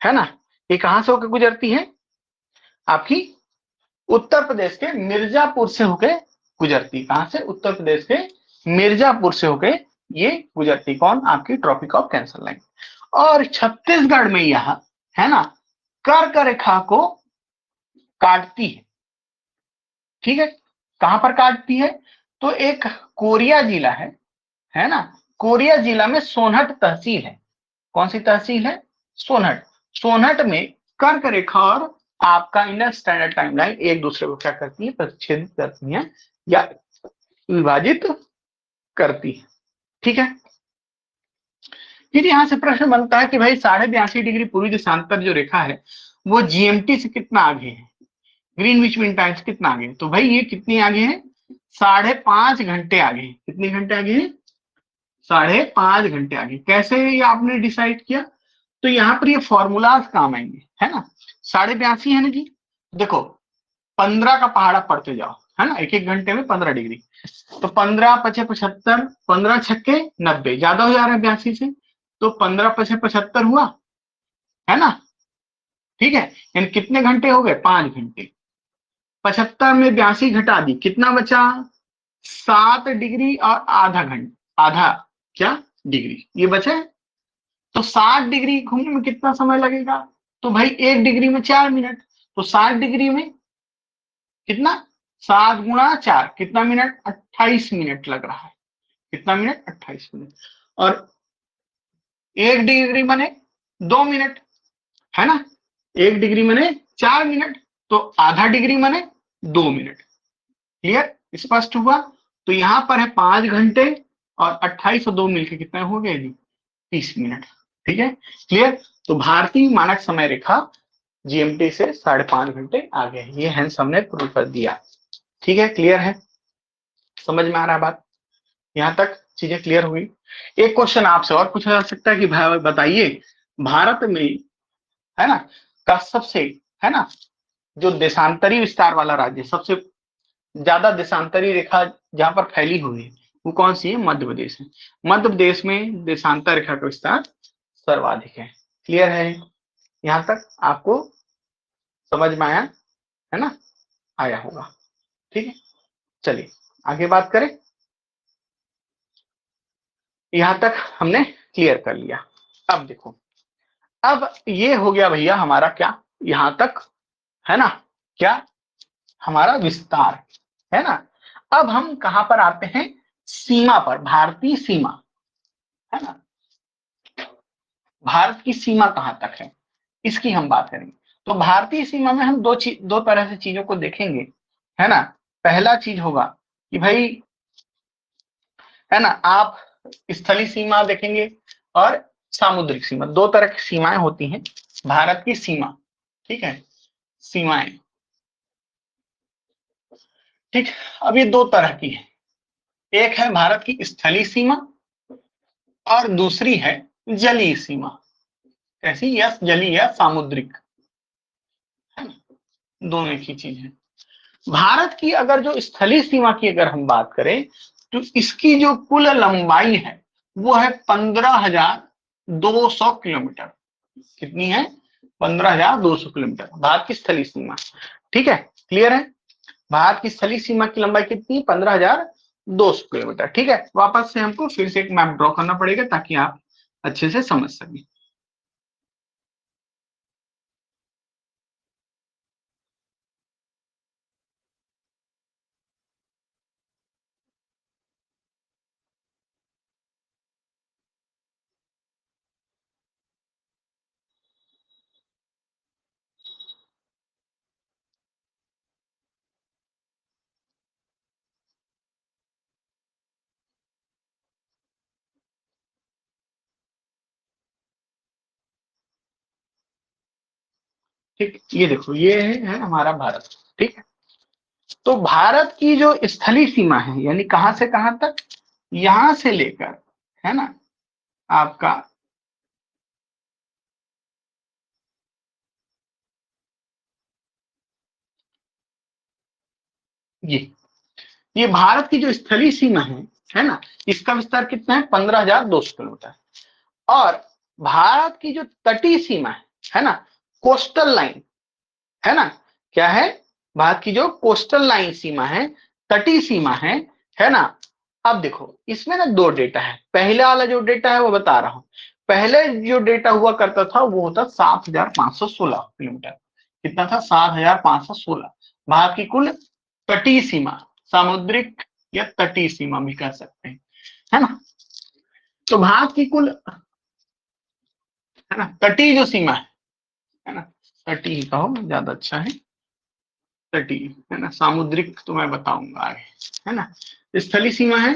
है ना, ये कहां से होकर गुजरती है? आपकी उत्तर प्रदेश के मिर्जापुर से होकर गुजरती। कहां से? उत्तर प्रदेश के मिर्जापुर से होकर ये गुजरती। कौन? आपकी ट्रॉपिक ऑफ कैंसर लाइन। और छत्तीसगढ़ में यह, है ना, कर्क रेखा को काटती है, ठीक है। कहां पर काटती है? तो एक कोरिया जिला है ना, कोरिया जिला में सोनहट तहसील है। कौन सी तहसील है? सोनहट। सोनहट में कर्क रेखा और आपका इंडियन स्टैंडर्ड टाइमलाइन एक दूसरे को क्या करती है? प्रतिच्छेदित करती है या विभाजित करती है, ठीक है। फिर यहां से प्रश्न बनता है कि भाई 82.5 डिग्री पूर्वी देशांतर जो रेखा है वो GMT से कितना आगे है, ग्रीनविच मीन टाइम से कितना आगे है? तो भाई ये कितनी आगे है? 5.5 घंटे आगे है। कितने घंटे आगे है? 5.5 घंटे आगे। कैसे ये आपने डिसाइड किया? तो यहाँ पर ये फॉर्मूलाज काम आएंगे, है ना। 82.5 है ना जी, देखो 15 का पहाड़ा पढ़ते जाओ, है ना, एक एक घंटे में 15 डिग्री, तो 15 पचे 75, 15 छक्के 90, ज्यादा हो जा रहा है 82 से, तो 15 पचे 75 हुआ, है ना, ठीक है। यानी कितने घंटे हो गए? 5 घंटे। 75 में 82 घटा दी, कितना बचा? 7 डिग्री और आधा घंटा, आधा क्या डिग्री ये बचे। तो 60 डिग्री घूमने में कितना समय लगेगा? तो भाई 1 डिग्री में 4 मिनट, तो 60 डिग्री में कितना? 7 गुणा 4 कितना मिनट? 28 मिनट लग रहा है। कितना मिनट? 28 मिनट। और 1 डिग्री मने 2 मिनट, है ना, 1 डिग्री मने 4 मिनट, तो आधा डिग्री मने 2 मिनट। क्लियर? स्पष्ट हुआ? तो यहां पर है 5 घंटे और 28 और 2 मिलकर कितना हो गया जी? 30 मिनट, ठीक है। क्लियर? तो भारतीय मानक समय रेखा GMT से 5.5 घंटे आगे है। ये हैंस हमने प्रूव कर दिया, ठीक है। क्लियर है? समझ में आ रहा है बात? यहां तक चीजें क्लियर हुई? एक क्वेश्चन आपसे और पूछा जा सकता है कि भाई बताइए, भारत में, है ना, का सबसे, है ना, जो देशांतरी विस्तार वाला राज्य, सबसे ज्यादा देशांतरी रेखा जहां पर फैली हुई है वो कौन सी है? मध्य प्रदेश है। मध्य प्रदेश में देशांतर रेखा का विस्तार सर्वाधिक है। क्लियर है? यहां तक आपको समझ में आया, है ना, आया होगा, ठीक है। चलिए आगे बात करें। यहां तक हमने क्लियर कर लिया। अब देखो, अब ये हो गया भैया हमारा क्या, यहां तक, है ना, क्या हमारा विस्तार, है ना। अब हम कहां पर आते हैं, सीमा पर, भारतीय सीमा, है ना। भारत की सीमा कहां तक है, इसकी हम बात करेंगे। तो भारतीय सीमा में हम दो तरह से चीजों को देखेंगे, है ना। पहला चीज होगा कि भाई, है ना, आप स्थलीय सीमा देखेंगे और सामुद्रिक सीमा, दो तरह की सीमाएं होती हैं भारत की सीमा, ठीक है, सीमाएं, ठीक। अब ये दो तरह की है, एक है भारत की स्थलीय सीमा और दूसरी है जलीय सीमा। कैसी, या जलीय या सामुद्रिक, है ना, दोनों की चीज है। भारत की अगर जो स्थलीय सीमा की अगर हम बात करें, तो इसकी जो कुल लंबाई है वो है 15,200 किलोमीटर। कितनी है, 15,200 किलोमीटर भारत की स्थलीय सीमा, ठीक है, क्लियर है। भारत की स्थलीय सीमा की लंबाई कितनी, 15,200 किलोमीटर, ठीक है। वापस से हमको फिर से एक मैप ड्रॉ करना पड़ेगा ताकि आप अच्छे से समझ सकें। ठीक, ये देखो, ये है हमारा भारत, ठीक है। तो भारत की जो स्थलीय सीमा है, यानी कहां से कहां तक, यहां से लेकर, है ना, आपका ये ये भारत की जो स्थलीय सीमा है ना, इसका विस्तार कितना है, 15,200 किलोमीटर। और भारत की जो तटीय सीमा है ना, कोस्टल लाइन, है ना, क्या है, भारत की जो कोस्टल लाइन सीमा है, तटीय सीमा है ना। अब देखो, इसमें ना दो डेटा है, पहले वाला जो डेटा है वो बता रहा हूं। पहले जो डेटा हुआ करता था वो होता 7,516 किलोमीटर। कितना था, 7,516, भारत की कुल तटीय सीमा, सामुद्रिक या तटीय सीमा भी कह सकते हैं, है ना। तो भारत की कुल, है ना, तटीय जो सीमा है ना, तटीय कहो ज्यादा अच्छा है, तटीय, है ना, सामुद्रिक तो मैं बताऊंगा आगे, है ना। स्थलीय सीमा है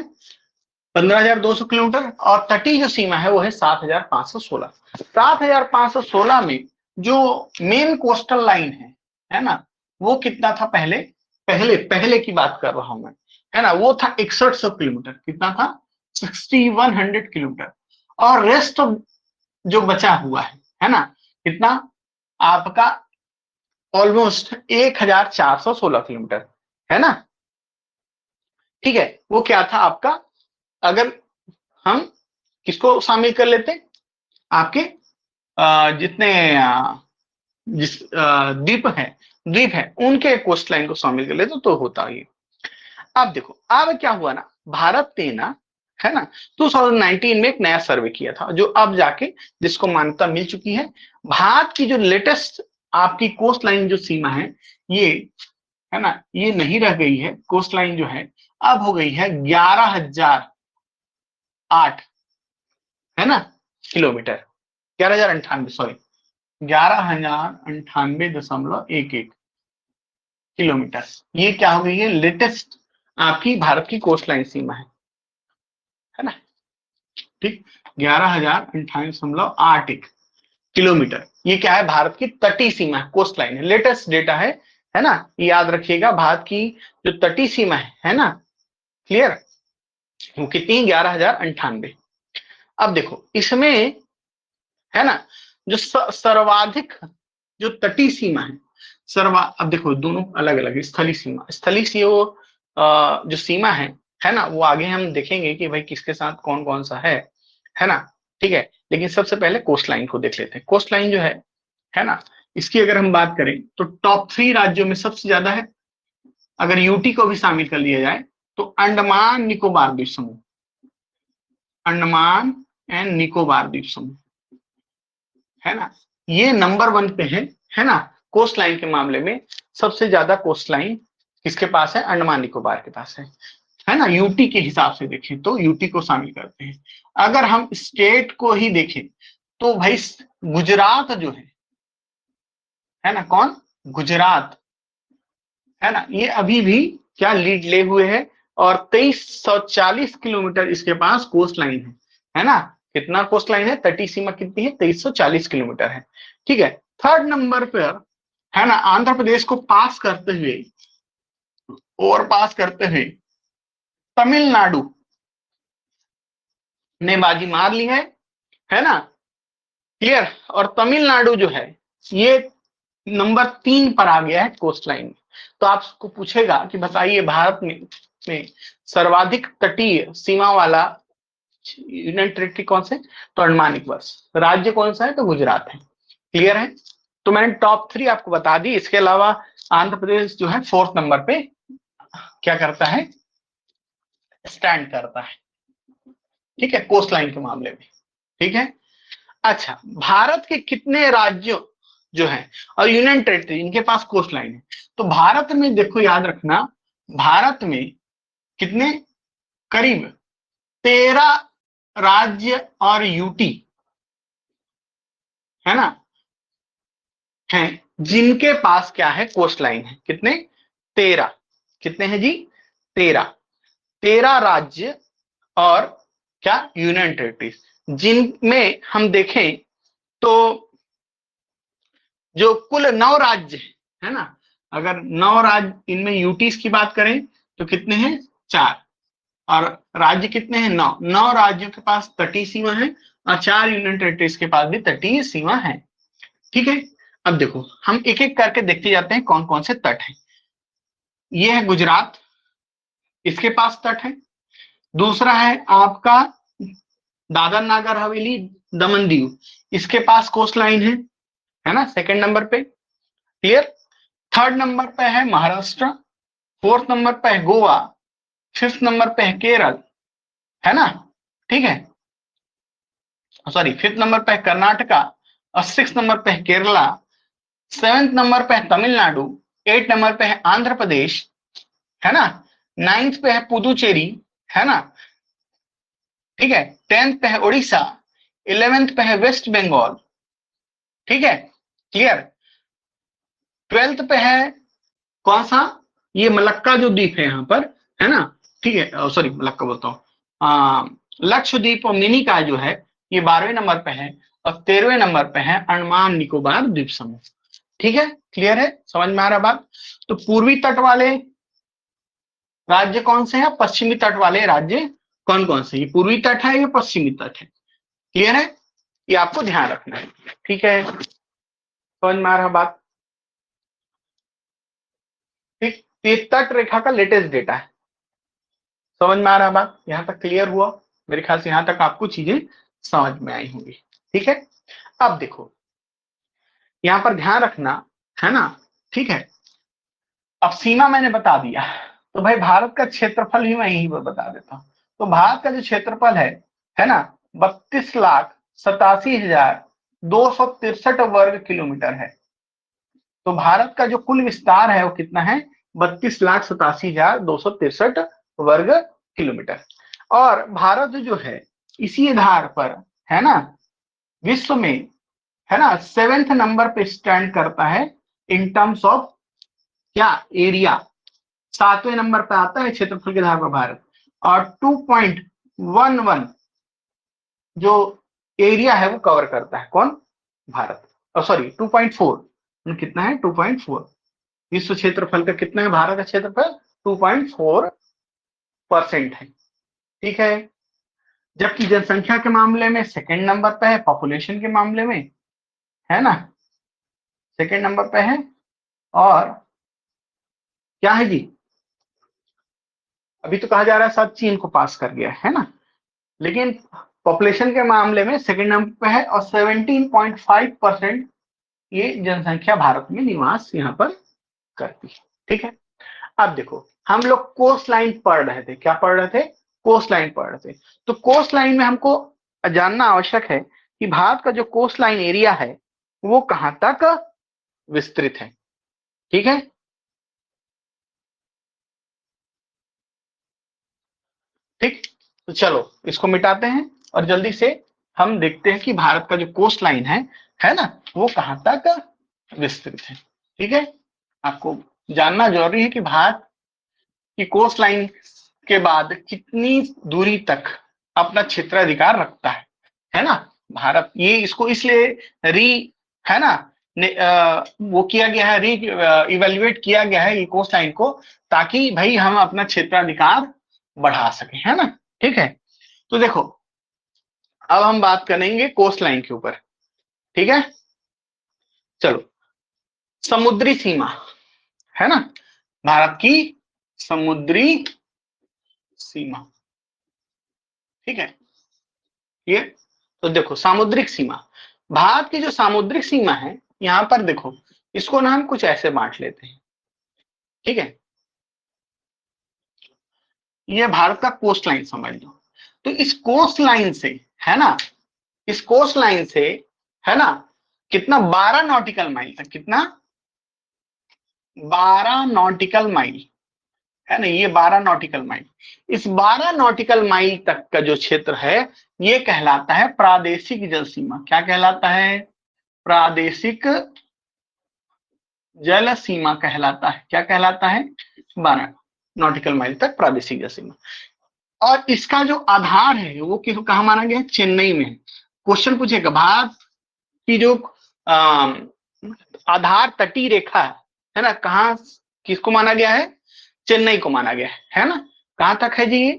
15,200 किलोमीटर और तटीय जो सीमा है वो है 7,516। 7,516 में जो मेन कोस्टल लाइन है ना, वो कितना था, पहले पहले पहले की बात कर रहा हूं मैं, है ना, वो था 6100 किलोमीटर। कितना था, 6100 किलोमीटर। और रेस्ट जो बचा हुआ है ना, कितना, आपका ऑलमोस्ट 1,416 किलोमीटर, है ना, ठीक है। वो क्या था आपका, अगर हम किसको शामिल कर लेते हैं, आपके जितने जिस द्वीप है उनके कोस्ट लाइन को शामिल कर लेते तो होता ये। अब देखो, अब क्या हुआ ना, भारत ने ना, है ना, 2019 में एक नया सर्वे किया था जो अब जाके जिसको मान्यता मिल चुकी है। भारत की जो लेटेस्ट आपकी कोस्ट लाइन जो सीमा है, ये, है ना, ये नहीं रह गई है, कोस्ट लाइन जो है अब हो गई है 11,008, है ना, किलोमीटर, 11,098, सॉरी, 11,098.11 किलोमीटर। ये क्या हो गई है, लेटेस्ट आपकी भारत की कोस्ट लाइन सीमा है ना, ठीक, 11,098.81 किलोमीटर। ये क्या है, भारत की तटीय सीमा है, कोस्ट लाइन है, लेटेस्ट डेटा है ना। ये याद रखिएगा, भारत की जो तटीय सीमा है ना, क्लियर, वो कितनी, 11,098। अब देखो इसमें, है ना, जो सर्वाधिक जो तटीय सीमा है, अब देखो दोनों अलग अलग, स्थलीय सीमा, स्थलीय जो सीमा है ना, वो आगे हम देखेंगे कि भाई किसके साथ कौन कौन सा है ना, ठीक है। लेकिन सबसे पहले कोस्ट लाइन को देख लेते हैं। कोस्ट लाइन जो है ना, इसकी अगर हम बात करें तो टॉप 3 राज्यों में सबसे ज्यादा है। अगर यूटी को भी शामिल कर लिया जाए तो अंडमान निकोबार द्वीप समूह, अंडमान एंड निकोबार द्वीप समूह, है ना, ये नंबर 1 पे है ना, कोस्ट लाइन के मामले में सबसे ज्यादा कोस्ट लाइन किसके पास है? अंडमान निकोबार के पास है ना। यूटी के हिसाब से देखें तो यूटी को शामिल करते हैं। अगर हम स्टेट को ही देखें तो भाई गुजरात जो है ना, कौन? गुजरात, है ना, ये अभी भी क्या लीड ले हुए है, और 2340 किलोमीटर इसके पास कोस्ट लाइन है ना। कितना कोस्ट लाइन है? तटीय सीमा कितनी है? 2340 किलोमीटर है। ठीक है। थर्ड नंबर पर है ना, आंध्र प्रदेश को पास करते हुए, और पास करते हुए तमिलनाडु ने बाजी मार ली है ना। क्लियर। और तमिलनाडु जो है ये नंबर 3 पर आ गया है कोस्ट लाइन में। तो आपको पूछेगा कि बताइए भारत में सर्वाधिक तटीय सीमा वाला यूनियन टेरिटरी कौन से? तो अंडमान निकोबार। राज्य कौन सा है? तो गुजरात है। क्लियर है। तो मैंने टॉप 3 आपको बता दी। इसके अलावा आंध्र प्रदेश जो है 4th नंबर पे क्या करता है? स्टैंड करता है। ठीक है, कोस्ट लाइन के मामले में। ठीक है। अच्छा, भारत के कितने राज्यों जो है और यूनियन टेरिटरी इनके पास कोस्ट लाइन है? तो भारत में देखो, याद रखना, भारत में कितने? करीब 13 राज्य और यूटी, है ना, हैं जिनके पास क्या है? कोस्ट लाइन है। कितने? 13। कितने हैं जी? 13। 13 राज्य और क्या? यूनियन टेरिटरीज, जिनमें हम देखें तो जो कुल 9 राज्य है ना, अगर 9 राज्य, इनमें यूटीज की बात करें तो कितने हैं? 4। और राज्य कितने हैं? 9। 9 राज्यों के पास तटीय सीमा है और 4 यूनियन टेरिटरीज के पास भी तटीय सीमा है। ठीक है। अब देखो, हम एक एक करके देखते जाते हैं कौन कौन से तट हैं। ये है गुजरात, इसके पास तट है। दूसरा है आपका दादर नागर हवेली, दमन दीव, इसके पास कोस्ट लाइन है ना, सेकंड नंबर पे। क्लियर। थर्ड नंबर पे है महाराष्ट्र, 4th नंबर पे है गोवा, 5th नंबर पे है केरल, है ना। ठीक है। सॉरी, 5th नंबर पे है कर्नाटका, और 6th नंबर पे है केरला, 7th नंबर पे है तमिलनाडु, 8th नंबर पे है आंध्र प्रदेश, है ना, 9th पे है पुदुचेरी, है ना। ठीक है। 10th पे है उड़ीसा, 11th पे है वेस्ट बंगाल। ठीक है। क्लियर। 12th पे है कौन सा? ये मलक्का जो द्वीप है यहाँ पर, है ना। ठीक है, सॉरी, मलक्का बोलता हूँ, लक्षद्वीप और मिनी का जो है ये 12वें नंबर पे है, और 13वें नंबर पे है अंडमान निकोबार द्वीप समूह। ठीक है। क्लियर है, समझ में आ रहा बात? तो पूर्वी तट वाले राज्य कौन से हैं? पश्चिमी तट वाले राज्य कौन कौन से? ये पूर्वी तट है, ये पश्चिमी तट है। क्लियर है, ये आपको ध्यान रखना है। ठीक है, समझ में आ रहा बात? ठीक। ये तट रेखा का लेटेस्ट डेटा है। समझ में आ रहा बात? यहां तक क्लियर हुआ? मेरे ख्याल से यहां तक आपको चीजें समझ में आई होंगी। ठीक है। अब देखो, यहां पर ध्यान रखना, है ना। ठीक है। अब सीमा मैंने बता दिया, तो भाई भारत का क्षेत्रफल भी मैं यहीं पर बता देता हूं। तो भारत का जो क्षेत्रफल है ना, 32,87,263 वर्ग किलोमीटर है। तो भारत का जो कुल विस्तार है वो कितना है? 32,87,263 वर्ग किलोमीटर। और भारत जो है इसी आधार पर, है ना, विश्व में, है ना, 7th नंबर पे स्टैंड करता है इन टर्म्स ऑफ क्या? एरिया। 7वें नंबर पे आता है क्षेत्रफल के आधार पर भारत। और 2.11 जो एरिया है वो कवर करता है कौन? भारत। सॉरी, 2.4, कितना है? 2.4। विश्व क्षेत्रफल का कितना है? भारत का क्षेत्रफल 2.4% है। ठीक है। जबकि जनसंख्या के मामले में सेकंड नंबर पे है, पॉपुलेशन के मामले में, है ना, सेकंड नंबर पे है। और क्या है जी? अभी तो कहा जा रहा है सब चीन को पास कर गया है ना, लेकिन पॉपुलेशन के मामले में सेकंड नंबर पे है, और 17.5% ये जनसंख्या भारत में निवास यहाँ पर करती है। ठीक है। अब देखो, हम लोग कोस्ट लाइन पढ़ रहे थे। क्या पढ़ रहे थे? कोस्ट लाइन पढ़ रहे थे। तो कोस्ट लाइन में हमको जानना आवश्यक है कि भारत का जो कोस्ट लाइन एरिया है वो कहां तक विस्तृत है। ठीक है। ठीक, तो चलो इसको मिटाते हैं और जल्दी से हम देखते हैं कि भारत का जो कोस्ट लाइन है ना, वो कहां तक विस्तृत है। ठीक है, आपको जानना जरूरी है कि भारत की कोस्ट लाइन के बाद कितनी दूरी तक अपना क्षेत्राधिकार रखता है ना। भारत ये इसको इसलिए री है ना वो किया गया है, री इवेल्युएट किया गया है ये कोस्ट लाइन को, ताकि भाई हम अपना क्षेत्राधिकार बढ़ा सके, है ना। ठीक है, तो देखो अब हम बात करेंगे कोस्ट लाइन के ऊपर। ठीक है, चलो समुद्री सीमा है ना, भारत की समुद्री सीमा। ठीक है, ये तो देखो सामुद्रिक सीमा, भारत की जो सामुद्रिक सीमा है, यहां पर देखो इसको ना हम कुछ ऐसे बांट लेते हैं। ठीक है, ये भारत का कोस्ट लाइन समझ लो। तो इस कोस्ट लाइन से है ना, इस कोस्ट लाइन से है ना कितना 12 नॉटिकल माइल तक, कितना 12 नॉटिकल माइल है ना, ये 12 नॉटिकल माइल, इस 12 नॉटिकल माइल तक का जो क्षेत्र है ये कहलाता है प्रादेशिक जल सीमा। क्या कहलाता है? प्रादेशिक जल सीमा कहलाता है। क्या कहलाता है? 12 नॉटिकल माइल तक प्रादेशिक जल सीमा। और इसका जो आधार है वो कहां माना गया है? चेन्नई में। क्वेश्चन पूछेगा भारत की जो आधार तटीय रेखा है ना, कहां किसको माना गया है? चेन्नई को माना गया है ना। कहां तक है जी ये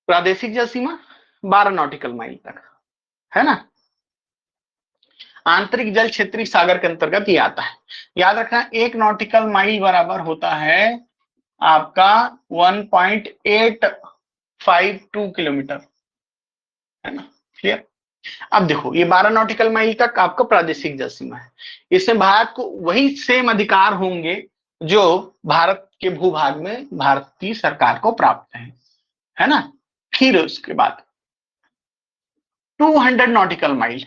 प्रादेशिक जल सीमा? 12 नॉटिकल माइल तक, है ना। आंतरिक जल क्षेत्रीय सागर के अंतर्गत ये आता है। याद रखना 1 नॉटिकल माइल बराबर होता है आपका 1.852 किलोमीटर, है ना। क्लियर। अब देखो ये 12 नॉटिकल माइल तक आपका प्रादेशिक जल सीमा है। इसमें भारत को वही सेम अधिकार होंगे जो भारत के भूभाग में भारतीय सरकार को प्राप्त है ना। फिर उसके बाद 200 नॉटिकल माइल,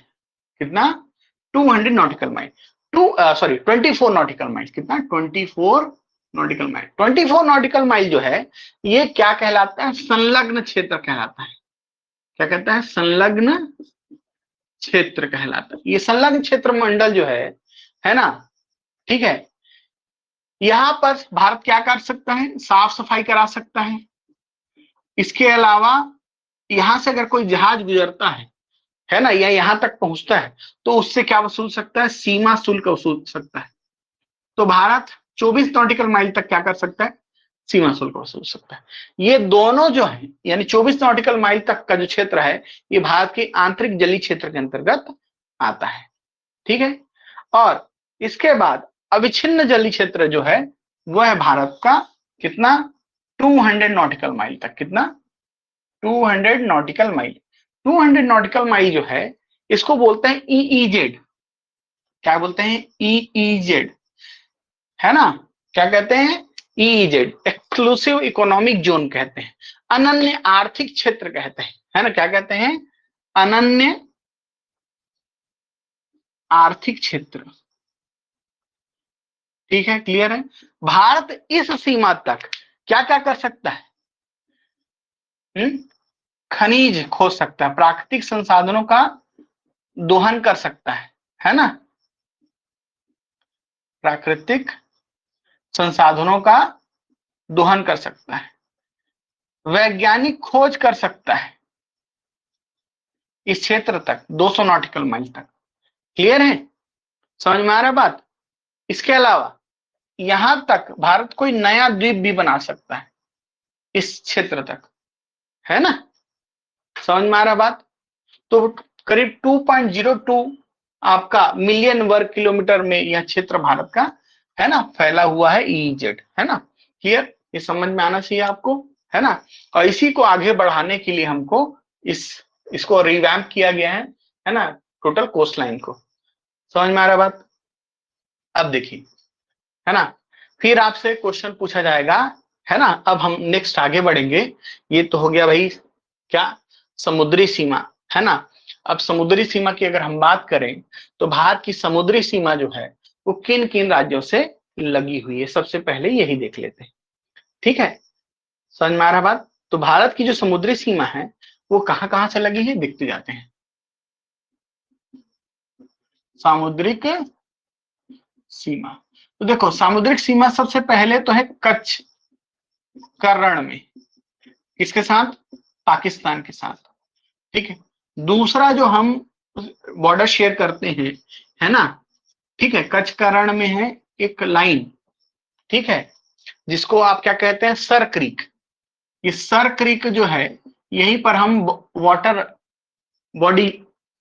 कितना? 200 नॉटिकल माइल, 24 नॉटिकल माइल, कितना? 24 नॉटिकल माइल। 24 नॉटिकल माइल जो है ये क्या कहलाता है? संलग्न क्षेत्र कहलाता है। क्या कहता है? संलग्न क्षेत्र कहलाता है। ये संलग्न क्षेत्र मंडल जो है ना, ठीक है, यहां पर भारत क्या कर सकता है? साफ सफाई करा सकता है। इसके अलावा यहां से अगर कोई जहाज गुजरता है ना, या यहां तक पहुंचता है तो उससे क्या वसूल सकता है? सीमा शुल्क वसूल सकता है। तो भारत 24 नॉटिकल माइल तक क्या कर सकता है? सीमा शुल्क वसूल सकता है। ये दोनों जो है यानी 24 नॉटिकल माइल तक का जो क्षेत्र है ये भारत के आंतरिक जलीय क्षेत्र के अंतर्गत आता है। ठीक है, और इसके बाद अविच्छिन्न जलीय क्षेत्र जो है वो है भारत का कितना? 200 नॉटिकल माइल तक। कितना? 200 नॉटिकल माइल। 200 नॉटिकल माइल जो है इसको बोलते हैं ईईजेड। क्या बोलते हैं? ईईजेड, है ना। क्या कहते हैं? ईईजेड, एक्सक्लूसिव इकोनॉमिक जोन कहते हैं, अनन्य आर्थिक क्षेत्र कहते हैं, है ना। क्या कहते हैं? अनन्य आर्थिक क्षेत्र। ठीक है, क्लियर है। भारत इस सीमा तक क्या क्या कर सकता है? खनिज खोज सकता है, प्राकृतिक संसाधनों का दोहन कर सकता है ना। प्राकृतिक संसाधनों का दोहन कर सकता है, वैज्ञानिक खोज कर सकता है इस क्षेत्र तक 200 नॉटिकल माइल तक। क्लियर है? समझ में आ रहा है बात? इसके अलावा यहां तक भारत कोई नया द्वीप भी बना सकता है इस क्षेत्र तक, है ना। समझ में आ रहा बात? तो करीब 2.02 आपका मिलियन वर्ग किलोमीटर में यह क्षेत्र भारत का है ना फैला हुआ है, ईजेड, है ना। क्लियर? ये समझ में आना चाहिए आपको, है ना। और इसी को आगे बढ़ाने के लिए हमको इसको रिवैम्प किया गया है ना, टोटल कोस्ट लाइन को। समझ में आ रहा बात? अब देखिए, है ना, फिर आपसे क्वेश्चन पूछा जाएगा, है ना। अब हम नेक्स्ट आगे बढ़ेंगे। ये तो हो गया भाई क्या? समुद्री सीमा, है ना। अब समुद्री सीमा की अगर हम बात करें तो भारत की समुद्री सीमा जो है वो किन किन राज्यों से लगी हुई है, सबसे पहले यही देख लेते हैं। ठीक है, समझ में आ रहा बात? तो भारत की जो समुद्री सीमा है वो कहां कहां से लगी है, देखते जाते हैं। सामुद्रिक सीमा, तो देखो सामुद्रिक सीमा सबसे पहले तो है कच्छ का रण में, किसके साथ? पाकिस्तान के साथ। ठीक है। दूसरा जो हम बॉर्डर शेयर करते हैं, है ना, ठीक है, कच्छ का रण में है एक लाइन, ठीक है, जिसको आप क्या कहते हैं, सर क्रीक। ये सर क्रीक जो है, यहीं पर हम वाटर बॉडी,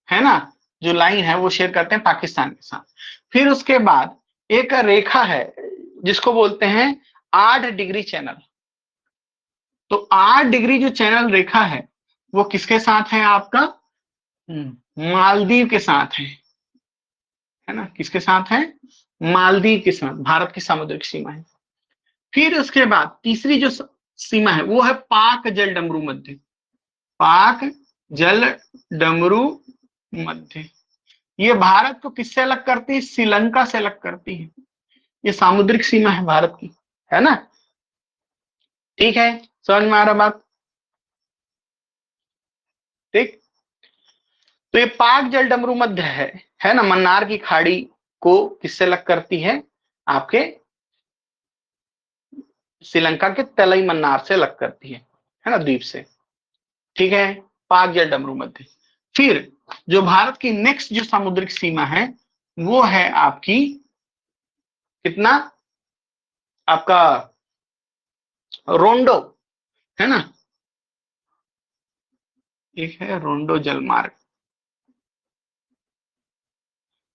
है ना, जो लाइन है वो शेयर करते हैं पाकिस्तान के साथ। फिर उसके बाद एक रेखा है जिसको बोलते हैं 8 डिग्री चैनल। तो 8 डिग्री जो चैनल रेखा है वो किसके साथ है आपका? मालदीव के साथ है ना, किसके साथ है? मालदीव के साथ भारत की सामुद्रिक सीमा है। फिर उसके बाद तीसरी जो सीमा है वो है पाक जल डमरू मध्य। पाक जल डमरू मध्य, ये भारत को किससे अलग करती है? श्रीलंका से अलग करती है। ये सामुद्रिक सीमा है भारत की, है ना। ठीक है, समझ में आ रहा बात? ठीक। तो ये पाक जल डमरू मध्य है ना, मन्नार की खाड़ी को किससे अलग करती है? आपके श्रीलंका के तलई मन्नार से अलग करती है ना, द्वीप से। ठीक है, पाक जल डमरू मध्य। फिर जो भारत की नेक्स्ट जो सामुद्रिक सीमा है वो है आपकी कितना, आपका रोंडो, है ना, एक है रोंडो जलमार्ग,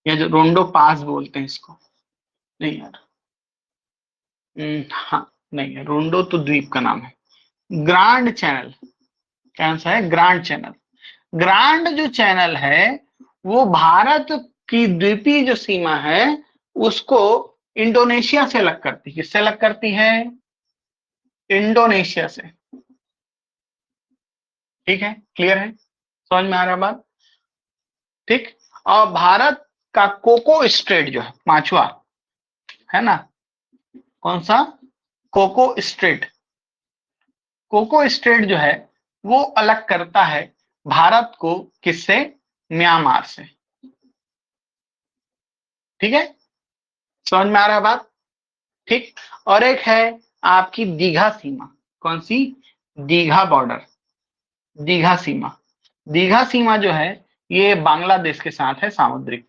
या जो रोंडो पास बोलते हैं इसको। नहीं यार, हाँ नहीं है, रोंडो तो द्वीप का नाम है। ग्रांड चैनल, कौन सा है? Grand channel. ग्रांड जो चैनल है वो भारत की द्वीपीय जो सीमा है उसको इंडोनेशिया से अलग करती है। किससे अलग करती है? इंडोनेशिया से। ठीक है, क्लियर है, समझ में आ रहा बात? ठीक। और भारत का कोको स्ट्रेट जो है पांचवा, है ना, कौन सा? Cocoa straight. कोको स्ट्रेट जो है वो अलग करता है भारत को, किससे? म्यांमार से। ठीक है, समझ में आ रहा है बात? ठीक। और एक है आपकी दीघा सीमा। कौन सी? दीघा बॉर्डर, दीघा सीमा। दीघा सीमा जो है ये बांग्लादेश के साथ है, सामुद्रिक,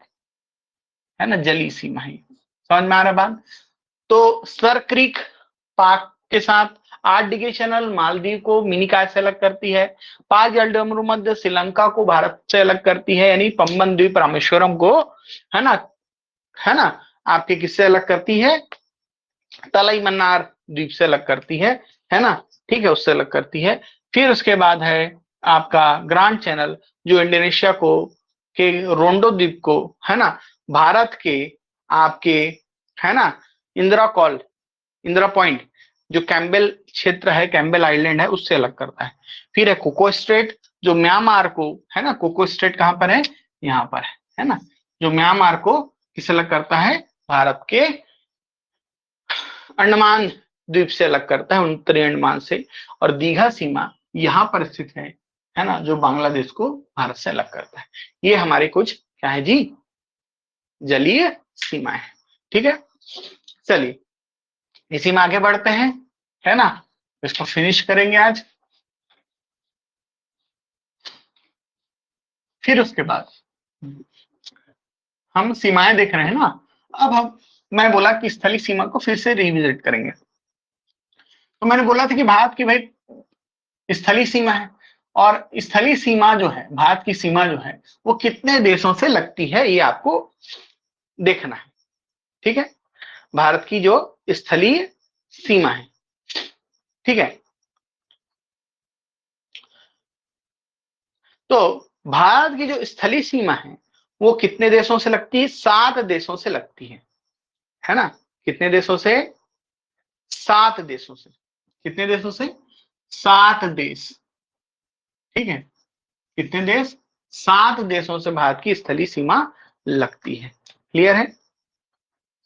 है ना, जली सीमा है। समझ में आ रहा है बात? तो सर क्रीक पाक के साथ, 8 डिग्री चैनल मालदीव को मिनीकाय से अलग करती है, पाक जलडमरू मध्य श्रीलंका को भारत से अलग करती है, यानी पंबन द्वीप रामेश्वरम को, है ना, है ना, आपके किससे अलग करती है? तलई मन्नार द्वीप से अलग करती है ना, ठीक है, उससे अलग करती है। फिर उसके बाद है आपका ग्रांड चैनल, जो इंडोनेशिया को के रोंडो द्वीप को, है ना, भारत के आपके, है ना, इंदिरा कॉल, इंदिरा पॉइंट, जो कैम्बेल क्षेत्र है, कैम्बेल आइलैंड है, उससे अलग करता है। फिर है कोको स्ट्रेट, जो म्यांमार को, है ना, कोको स्ट्रेट कहां पर है? यहाँ पर है ना, जो म्यांमार को किस अलग करता है? भारत के अंडमान द्वीप से अलग करता है, उत्तरी अंडमान से। और दीघा सीमा यहाँ पर स्थित है ना, जो बांग्लादेश को भारत से अलग करता है। ये हमारे कुछ क्या है जी? जलीय सीमाएं। ठीक है, चलिए इसी में आगे बढ़ते हैं, है ना, इसको फिनिश करेंगे आज। फिर उसके बाद हम सीमाएं देख रहे हैं ना, अब हम, मैं बोला कि स्थलीय सीमा को फिर से रिविजिट करेंगे। तो मैंने बोला था कि भारत की भाई स्थलीय सीमा है, और स्थलीय सीमा जो है, भारत की सीमा जो है वो कितने देशों से लगती है ये आपको देखना है। ठीक है, भारत की जो स्थलीय सीमा है, ठीक है, तो भारत की जो स्थलीय सीमा है वो कितने देशों से लगती है? 7 देशों से लगती है ना। कितने देशों से? 7 देशों से। कितने देशों से? 7 देश। ठीक है, कितने देश? 7 देशों से भारत की स्थलीय सीमा लगती है। क्लियर है,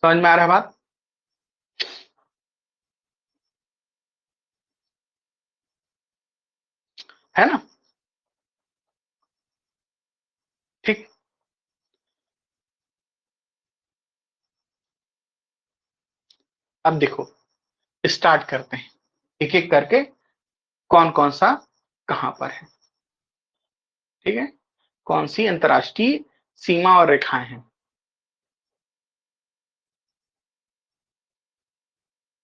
समझ में आ रहा है बात? है ना। ठीक, अब देखो स्टार्ट करते हैं एक एक करके, कौन कौन सा कहां पर है। ठीक है, कौन सी अंतरराष्ट्रीय सीमा और रेखाएं हैं।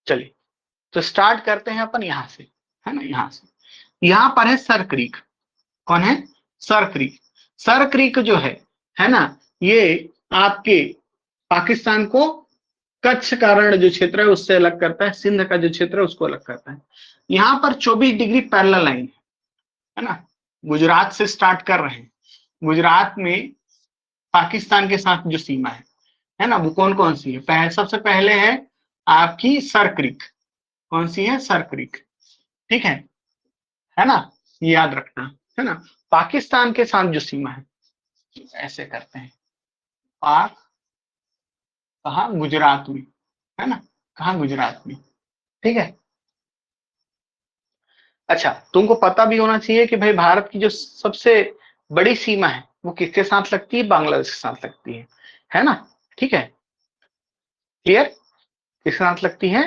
चलिए, तो स्टार्ट करते हैं अपन यहां से, है ना। यहां से यहां पर है सर क्रीक। कौन है? Sir creek. सर क्रीक जो है ना, ये आपके पाकिस्तान को कच्छ का रण जो क्षेत्र है उससे अलग करता है, सिंध का जो क्षेत्र है उसको अलग करता है। यहां पर 24 डिग्री पैरेलल लाइन है ना। गुजरात से स्टार्ट कर रहे हैं, गुजरात में पाकिस्तान के साथ जो सीमा है ना, वो कौन कौन सी है। सबसे पहले है आपकी सर क्रीक। कौन सी है? Sir creek. ठीक है ना, ये याद रखना, है ना। पाकिस्तान के साथ जो सीमा है, ऐसे करते हैं, पाक कहा? गुजरात में, है ना। कहा? गुजरात में। ठीक है। अच्छा, तुमको पता भी होना चाहिए कि भाई भारत की जो सबसे बड़ी सीमा है वो किसके साथ लगती है? बांग्लादेश के साथ लगती है ना। ठीक है, क्लियर। किसके साथ लगती है?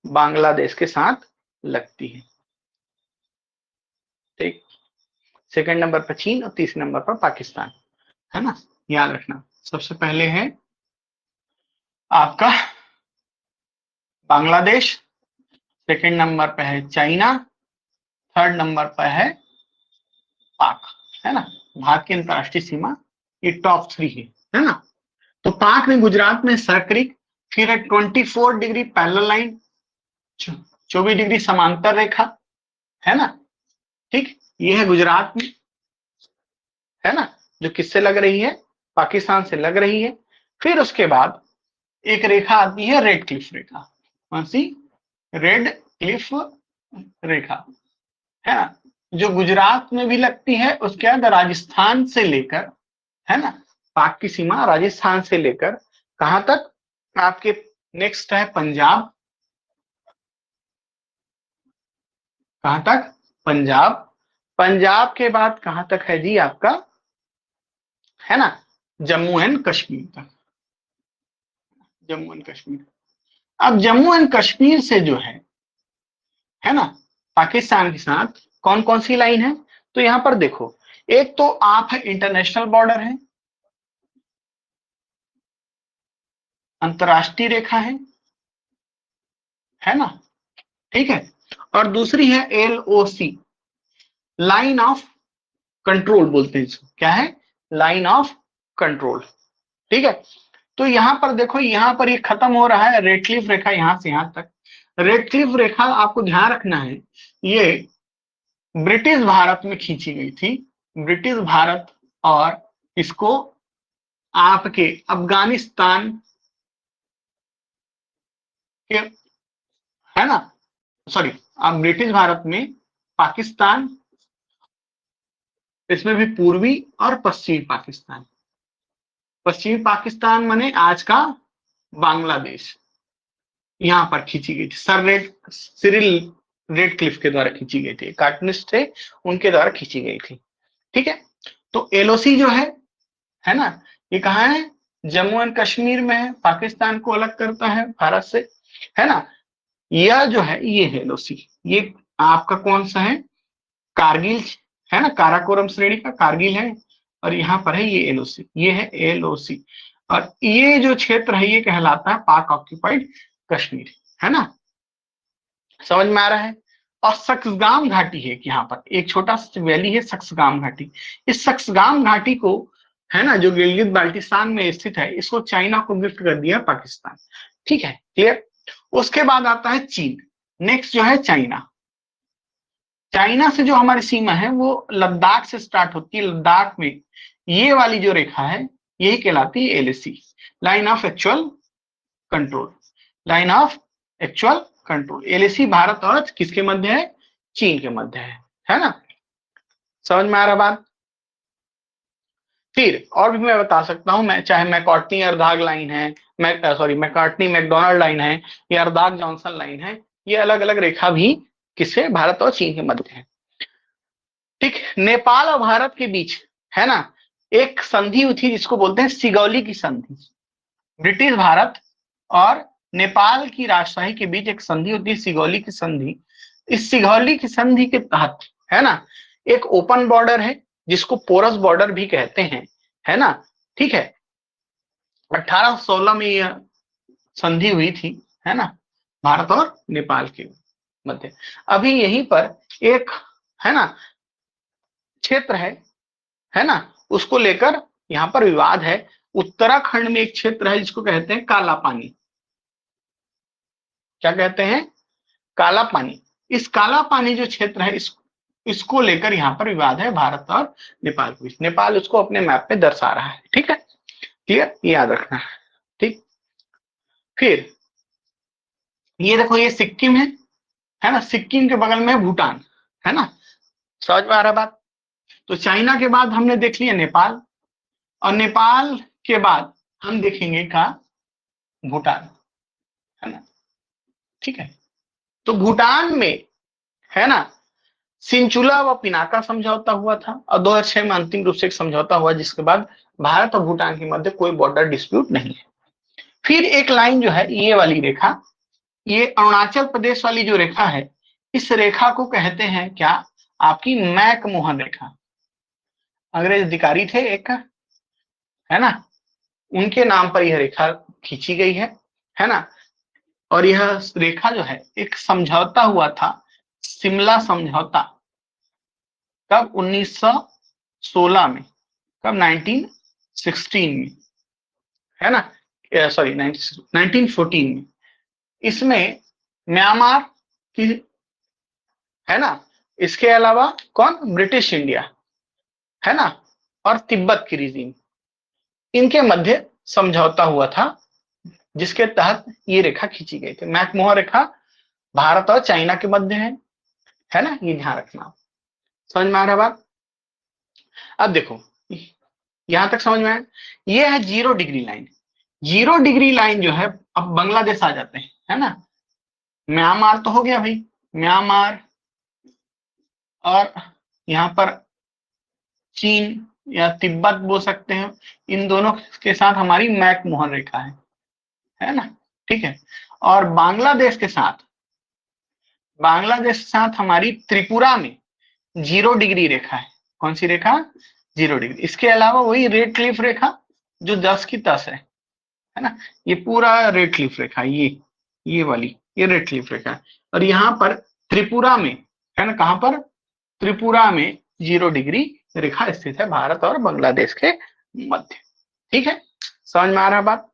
बांग्लादेश के साथ लगती है। ठीक, सेकंड नंबर पर चीन और तीसरे नंबर पर पाकिस्तान, है ना। याद रखना, सबसे पहले है आपका बांग्लादेश, सेकंड नंबर पर है चाइना, थर्ड नंबर पर है पाक, है ना। भारत की अंतरराष्ट्रीय सीमा ये टॉप 3 है ना। तो पाक में, गुजरात में सरक्रिक, फिर है 24 डिग्री पैरेलल लाइन, 24 डिग्री समांतर रेखा, है ना। ठीक, ये है गुजरात में, है ना, जो किससे लग रही है? पाकिस्तान से लग रही है। फिर उसके बाद एक रेखा आती है रेड क्लिफ रेखा। कौन सी? रेड क्लिफ रेखा, है ना, जो गुजरात में भी लगती है। उसके बाद राजस्थान से लेकर, है ना, पाक की सीमा राजस्थान से लेकर कहां तक? आपके नेक्स्ट है पंजाब। कहां तक? पंजाब। पंजाब के बाद कहां तक है जी आपका? है ना, जम्मू एंड कश्मीर तक। जम्मू एंड कश्मीर। अब जम्मू एंड कश्मीर से जो है ना, पाकिस्तान के साथ कौन कौन सी लाइन है? तो यहां पर देखो, एक तो आप है इंटरनेशनल बॉर्डर अंतरराष्ट्रीय रेखा है ना। ठीक है, और दूसरी है LOC, लाइन ऑफ कंट्रोल बोलते हैं इसको। क्या है? Line of control. ठीक है, तो यहां पर देखो, यहां पर ये खत्म हो रहा है रेड क्लिफ रेखा, यहां से यहां तक। रेड क्लिफ रेखा आपको ध्यान रखना है, ये ब्रिटिश भारत में खींची गई थी। ब्रिटिश भारत और इसको आपके अफगानिस्तान के, है ना, सॉरी, अब ब्रिटिश भारत में पाकिस्तान, इसमें भी पूर्वी और पश्चिमी पाकिस्तान। पश्चिमी पाकिस्तान माने आज का बांग्लादेश, यहां पर खींची गई थी। सिरिल रेड क्लिफ के द्वारा खींची गई थी, कार्टूनिस्ट थे, उनके द्वारा खींची गई थी। ठीक है, तो LOC जो है ना, ये कहाँ है? जम्मू एंड कश्मीर में है, पाकिस्तान को अलग करता है भारत से, है ना। यह जो है, ये है LOC। ये आपका कौन सा है? कारगिल, है ना, काराकोरम श्रेणी का कारगिल है। और यहाँ पर है ये LOC, ये है LOC। और ये जो क्षेत्र है ये कहलाता है पाक ऑक्यूपाइड कश्मीर, है ना। समझ में आ रहा है। और सक्सगाम घाटी है, यहाँ पर एक छोटा सा वैली है सक्सगाम घाटी। इस सक्सगाम घाटी को, है ना, जो गिलगित बाल्टिस्तान में स्थित है, इसको चाइना को गिफ्ट कर दिया पाकिस्तान। ठीक है, क्लियर। उसके बाद आता है चीन। नेक्स्ट जो है चाइना। चाइना से जो हमारी सीमा है वो लद्दाख से स्टार्ट होती है। लद्दाख में ये वाली जो रेखा है यही कहलाती है LAC, line of actual control. Line of actual control, LAC Bharat और किसके मध्य है? चीन के मध्य है ना। समझ में आ रहा बात। फिर और भी मैं बता सकता हूं, मैं चाहे मैकॉर्टनी अर्दाघ लाइन है, मैकॉर्टनी मैकडोनाल्ड लाइन है, या अर्दाघ जॉनसन लाइन है, ये अलग अलग रेखा भी किससे? भारत और चीन के मध्य है। ठीक, नेपाल और भारत के बीच है ना एक संधि हुई थी जिसको बोलते हैं सिगौली की संधि। ब्रिटिश भारत और नेपाल की राजशाही के बीच एक संधि होती है सिगौली की संधि। इस सिगौली की संधि के तहत है ना एक ओपन बॉर्डर है जिसको पोरस बॉर्डर भी कहते हैं, है ना। ठीक है, 1816 में यह संधि हुई थी, है ना, भारत और नेपाल के मध्य। अभी यहीं पर एक है ना क्षेत्र है ना, उसको लेकर यहाँ पर विवाद है। उत्तराखंड में एक क्षेत्र है जिसको कहते हैं काला पानी। क्या कहते हैं? काला पानी। इस काला पानी जो क्षेत्र है इसको लेकर यहाँ पर विवाद है भारत और नेपाल के बीच। नेपाल उसको अपने मैप पे दर्शा रहा है। ठीक है, क्लियर, याद रखना है। ठीक, फिर ये देखो ये सिक्किम है ना, सिक्किम के बगल में भूटान, है ना। समझ में आ रहा बात? तो चाइना के बाद हमने देख लिया नेपाल, और नेपाल के बाद हम देखेंगे का भूटान, है ना। ठीक है, तो भूटान में है ना सिंचुला व पिनाका समझौता हुआ था और 2006 में अंतिम रूप से एक समझौता हुआ जिसके बाद भारत और भूटान के मध्य कोई बॉर्डर डिस्प्यूट नहीं है। फिर एक लाइन जो है ये वाली रेखा, ये अरुणाचल प्रदेश वाली जो रेखा है, इस रेखा को कहते हैं क्या? आपकी मैकमोहन रेखा। अंग्रेज अधिकारी थे एक, है ना, उनके नाम पर यह रेखा खींची गई है ना। और यह रेखा जो है एक समझौता हुआ था, शिमला समझौता, कब? 1916 में। कब? 1916 में, है ना, सॉरी 1914 में। इसमें म्यांमार की, है ना, इसके अलावा कौन? ब्रिटिश इंडिया, है ना, और तिब्बत की रीजियन, इनके मध्य समझौता हुआ था जिसके तहत ये रेखा खींची गई थी। मैकमोहन रेखा भारत और चाइना के मध्य है ना, ये ध्यान रखना। समझ में आ रहा बात? अब देखो यहां तक समझ में आया। ये है 0 डिग्री लाइन। 0 डिग्री लाइन जो है, अब बांग्लादेश आ जाते हैं, है ना। म्यांमार तो हो गया भाई, म्यांमार, और यहाँ पर चीन या तिब्बत बोल सकते हैं, इन दोनों के साथ हमारी मैकमोहन रेखा है ना। ठीक है, और बांग्लादेश के साथ हमारी त्रिपुरा में 0 डिग्री रेखा है। कौन सी रेखा? 0 डिग्री। इसके अलावा वही रेड क्लिफ रेखा जो 10 की 10 है ना, ये पूरा रेड क्लिफ रेखा, ये वाली ये रेड क्लिफ रेखा है। और यहाँ पर त्रिपुरा में, है ना, कहां पर? त्रिपुरा में 0 डिग्री रेखा स्थित है भारत और बांग्लादेश के मध्य। ठीक है, समझ में आ रहा बात,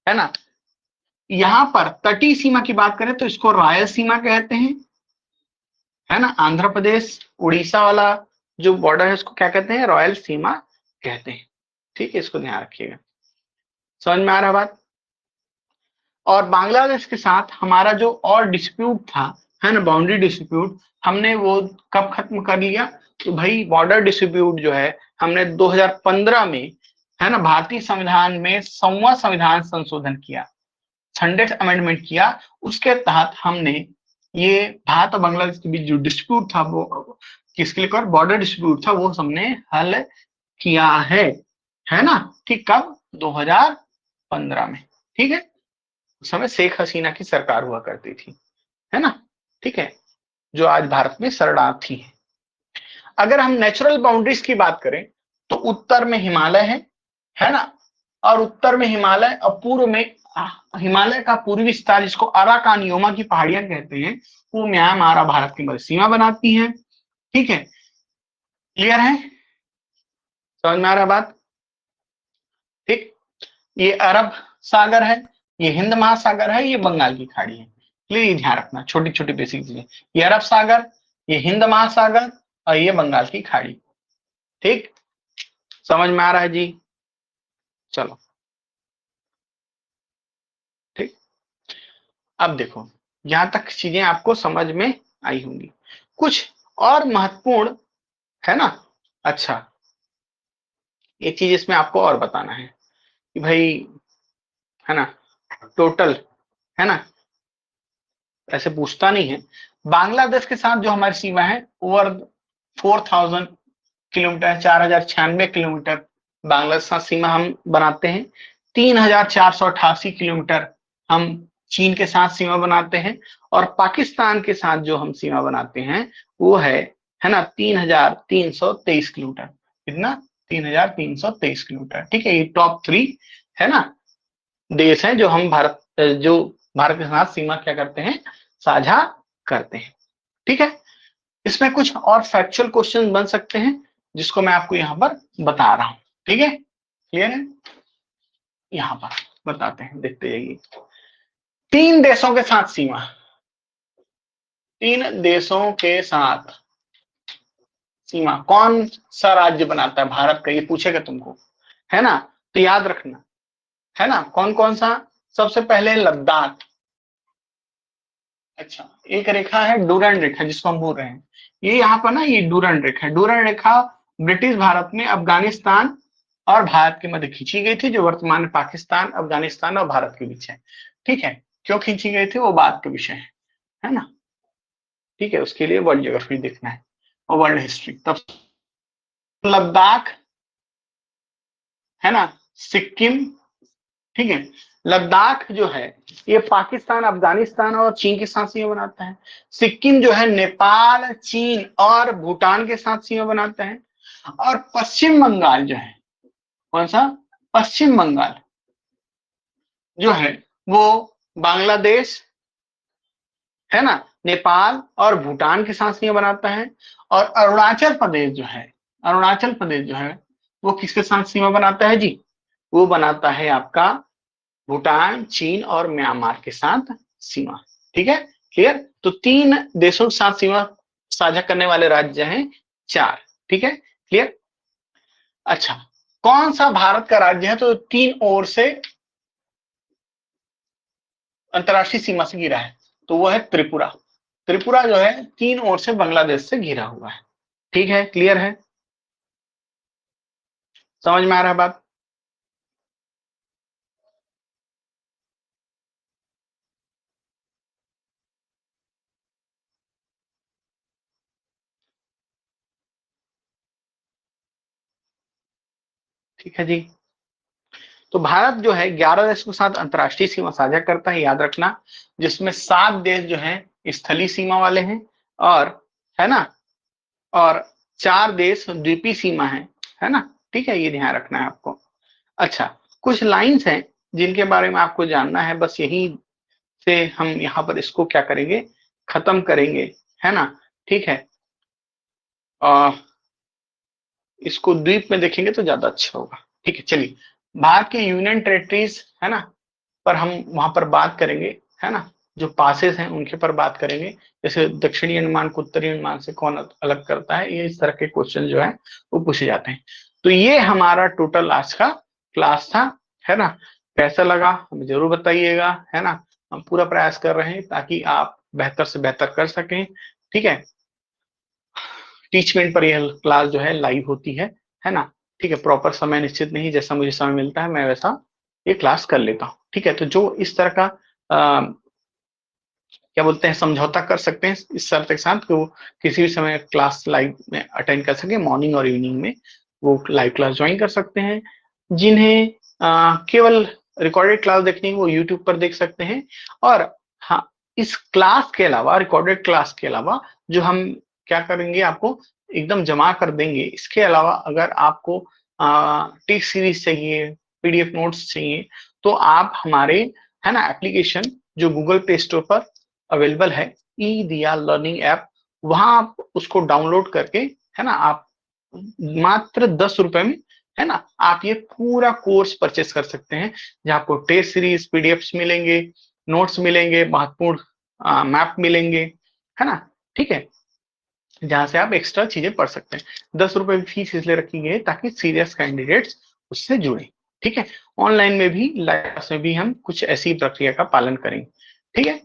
है ना। यहाँ पर तटीय सीमा की बात करें तो इसको रायल सीमा कहते हैं, है ना। आंध्र प्रदेश उड़ीसा वाला जो बॉर्डर है उसको क्या कहते हैं? रॉयल सीमा कहते हैं। ठीक है, इसको ध्यान रखिएगा। समझ में आ रहा बात? और बांग्लादेश के साथ हमारा जो और डिस्प्यूट था, है ना, बाउंड्री डिस्प्यूट, हमने वो कब खत्म कर लिया? तो भाई बॉर्डर डिस्प्यूट जो है हमने 2015 में, है ना, भारतीय संविधान में 100वां संविधान संशोधन किया, 100th अमेंडमेंट किया। उसके तहत हमने ये भारत और बांग्लादेश के बीच जो डिस्प्यूट था, वो किसके लिए? बॉर्डर डिस्प्यूट था, वो हमने हल किया है ना। ठीक, कब? 2015 में। ठीक है, उस समय शेख हसीना की सरकार हुआ करती थी, है ना। ठीक है, जो आज भारत में शरणार्थी है। अगर हम नेचुरल बाउंड्रीज की बात करें तो उत्तर में हिमालय है ना, और उत्तर में हिमालय और पूर्व में हिमालय का पूर्वी विस्तार जिसको अराकानियोमा की पहाड़ियां कहते हैं, वो म्यांमार और भारत की मध्य सीमा बनाती है। ठीक है, क्लियर है? समझ में आ रहा बात? ठीक, ये अरब सागर है, ये हिंद महासागर है, ये बंगाल की खाड़ी है। क्लियर, ध्यान रखना, छोटी छोटी बेसिक चीजें। ये अरब सागर, ये हिंद महासागर, और ये बंगाल की खाड़ी। ठीक, समझ में आ रहा है जी? चलो, ठीक, अब देखो यहां तक चीजें आपको समझ में आई होंगी। कुछ और महत्वपूर्ण, है ना। अच्छा, एक चीज इसमें आपको और बताना है कि भाई, है ना, टोटल, है ना, ऐसे पूछता नहीं है। बांग्लादेश के साथ जो हमारी सीमा है ओवर 4000 किलोमीटर, 4096 किलोमीटर बांग्लादेश के साथ सीमा हम बनाते हैं। 3488 किलोमीटर हम चीन के साथ सीमा बनाते हैं। और पाकिस्तान के साथ जो हम सीमा बनाते हैं वो है ना 3323 किलोमीटर। कितना? 3323 किलोमीटर। ठीक है, ये टॉप 3 है ना देश हैं जो हम भारत के साथ सीमा क्या करते हैं, साझा करते हैं। ठीक है, इसमें कुछ और फैक्चुअल क्वेश्चन बन सकते हैं जिसको मैं आपको यहाँ पर बता रहा हूं। ठीक है, क्लियर है? यहाँ पर बताते हैं, देखते जाइए। 3 देशों के साथ सीमा, 3 देशों के साथ सीमा कौन सा राज्य बनाता है भारत का, ये पूछेगा तुमको, है ना? तो याद रखना, है ना, कौन कौन सा। सबसे पहले लद्दाख। अच्छा, एक रेखा है डूरंड रेखा जिसको हम बोल रहे हैं, ये यहाँ पर ना, ये डूरंड रेखा है। डूरंड रेखा ब्रिटिश भारत में अफगानिस्तान और भारत के मध्य खींची गई थी, जो वर्तमान में पाकिस्तान, अफगानिस्तान और भारत के बीच है। ठीक है, क्यों खींची गई थी वो बात का विषय है ना। ठीक है, उसके लिए वर्ल्ड ज्योग्राफी देखना है और वर्ल्ड हिस्ट्री। तब लद्दाख, है ना, सिक्किम। ठीक है, लद्दाख जो है ये पाकिस्तान, अफगानिस्तान और चीन के साथ सीमा बनाता है। सिक्किम जो है नेपाल, चीन और भूटान के साथ सीमा बनाता है। और पश्चिम बंगाल जो है, कौन सा? पश्चिम बंगाल जो है वो बांग्लादेश, है ना, नेपाल और भूटान के साथ सीमा बनाता है। और अरुणाचल प्रदेश जो है, अरुणाचल प्रदेश जो है वो किसके साथ सीमा बनाता है जी? वो बनाता है आपका भूटान, चीन और म्यांमार के साथ सीमा। ठीक है, क्लियर? तो 3 देशों के साथ सीमा साझा करने वाले राज्य हैं 4। ठीक है, क्लियर? अच्छा, कौन सा भारत का राज्य है तो 3 ओर से अंतरराष्ट्रीय सीमा से घिरा है? तो वो है त्रिपुरा। त्रिपुरा जो है 3 ओर से बांग्लादेश से घिरा हुआ है। ठीक है, क्लियर है? समझ में आ रहा है बात? ठीक है जी। तो भारत जो है 11 देशों के साथ अंतरराष्ट्रीय सीमा साझा करता है, याद रखना, जिसमें 7 देश जो है स्थलीय सीमा वाले हैं, और, है ना, और 4 देश द्वीपीय सीमा है ना। ठीक है, ये ध्यान रखना है आपको। अच्छा, कुछ लाइंस हैं जिनके बारे में आपको जानना है, बस यही से हम यहाँ पर इसको क्या करेंगे, खत्म करेंगे, है ना। ठीक है, और इसको द्वीप में देखेंगे तो ज्यादा अच्छा होगा। ठीक है, चलिए, भारत के यूनियन टेरिटरीज, है ना, पर हम वहां पर बात करेंगे, है ना, जो पासेस हैं उनके पर बात करेंगे। जैसे दक्षिणी अंडमान को उत्तरी अंडमान से कौन अलग करता है, ये इस तरह के क्वेश्चन जो है वो पूछे जाते हैं। तो ये हमारा टोटल आज का क्लास था, है ना। कैसा लगा हमें जरूर बताइएगा, है ना। हम पूरा प्रयास कर रहे हैं ताकि आप बेहतर से बेहतर कर सकें। ठीक है, टीचमेंट पर यह क्लास जो है लाइव होती है ना। ठीक है, प्रॉपर समय निश्चित नहीं, जैसा मुझे समय मिलता है मैं वैसा ये क्लास कर लेता हूँ। ठीक है, तो जो इस तरह का क्या बोलते हैं, समझौता कर सकते हैं इस शर्त के साथ कि वो किसी भी समय क्लास लाइव में अटेंड कर सके, मॉर्निंग और इवनिंग में वो लाइव क्लास ज्वाइन कर सकते हैं। जिन्हें केवल रिकॉर्डेड क्लास देखनी है वो यूट्यूब पर देख सकते हैं। और हाँ, इस क्लास के अलावा, रिकॉर्डेड क्लास के अलावा, जो हम क्या करेंगे, आपको एकदम जमा कर देंगे। इसके अलावा अगर आपको टेक्स्ट सीरीज चाहिए, पीडीएफ नोट्स चाहिए, तो आप हमारे, है ना, एप्लीकेशन जो गूगल प्ले स्टोर पर अवेलेबल है, ई दिया लर्निंग ऐप, वहां आप उसको डाउनलोड करके, है ना, आप मात्र 10 रुपए में, है ना, आप ये पूरा कोर्स परचेस कर सकते हैं, जहां आपको टेस्ट सीरीज, पीडीएफ मिलेंगे, नोट्स मिलेंगे, महत्वपूर्ण मैप मिलेंगे, है ना। ठीक है, जहां से आप एक्स्ट्रा चीजें पढ़ सकते हैं। 10 रुपए की फीस इसलिए रखी गई है ताकि सीरियस कैंडिडेट्स उससे जुड़े। ठीक है, ऑनलाइन में भी, लाइव क्लास में भी हम कुछ ऐसी प्रक्रिया का पालन करेंगे। ठीक है,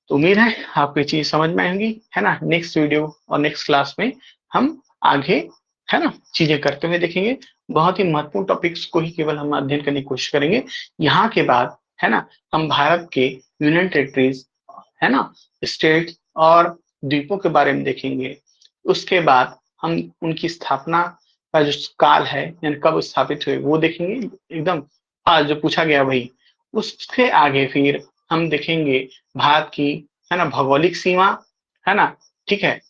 तो उम्मीद है आपको ये चीज समझ में आएंगी, है ना। नेक्स्ट वीडियो और नेक्स्ट क्लास में हम आगे, है ना, चीजें करते हुए देखेंगे। बहुत ही महत्वपूर्ण टॉपिक्स को ही केवल हम अध्ययन करने की कोशिश करेंगे। यहाँ के बाद, है ना, हम भारत के यूनियन टेरिटरीज, है ना, स्टेट और द्वीपों के बारे में देखेंगे। उसके बाद हम उनकी स्थापना का जो काल है, यानी कब स्थापित हुए वो देखेंगे एकदम, आज जो पूछा गया वही। उसके आगे फिर हम देखेंगे भारत की, है ना, भौगोलिक सीमा, है ना, ठीक है,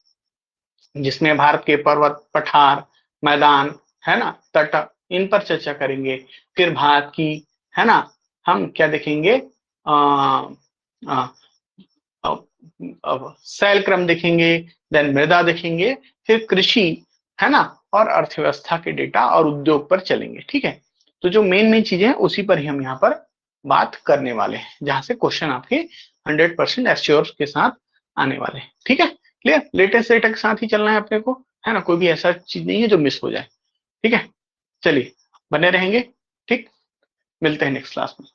जिसमें भारत के पर्वत, पठार, मैदान, है ना, तट, इन पर चर्चा करेंगे। फिर भारत की, है ना, हम क्या देखेंगे, अ, अब शैल क्रम देखेंगे, देन मृदा देखेंगे, फिर कृषि, है ना, और अर्थव्यवस्था के डेटा और उद्योग पर चलेंगे। ठीक है, तो जो मेन मेन चीजें हैं उसी पर ही हम यहाँ पर बात करने वाले हैं, जहां से क्वेश्चन आपके 100% एश्योर के साथ आने वाले हैं। ठीक है, क्लियर, लेटेस्ट डेटा के साथ ही चलना है अपने को, है ना, कोई भी ऐसा चीज नहीं है जो मिस हो जाए। ठीक है, चलिए बने रहेंगे। ठीक, मिलते हैं नेक्स्ट क्लास में।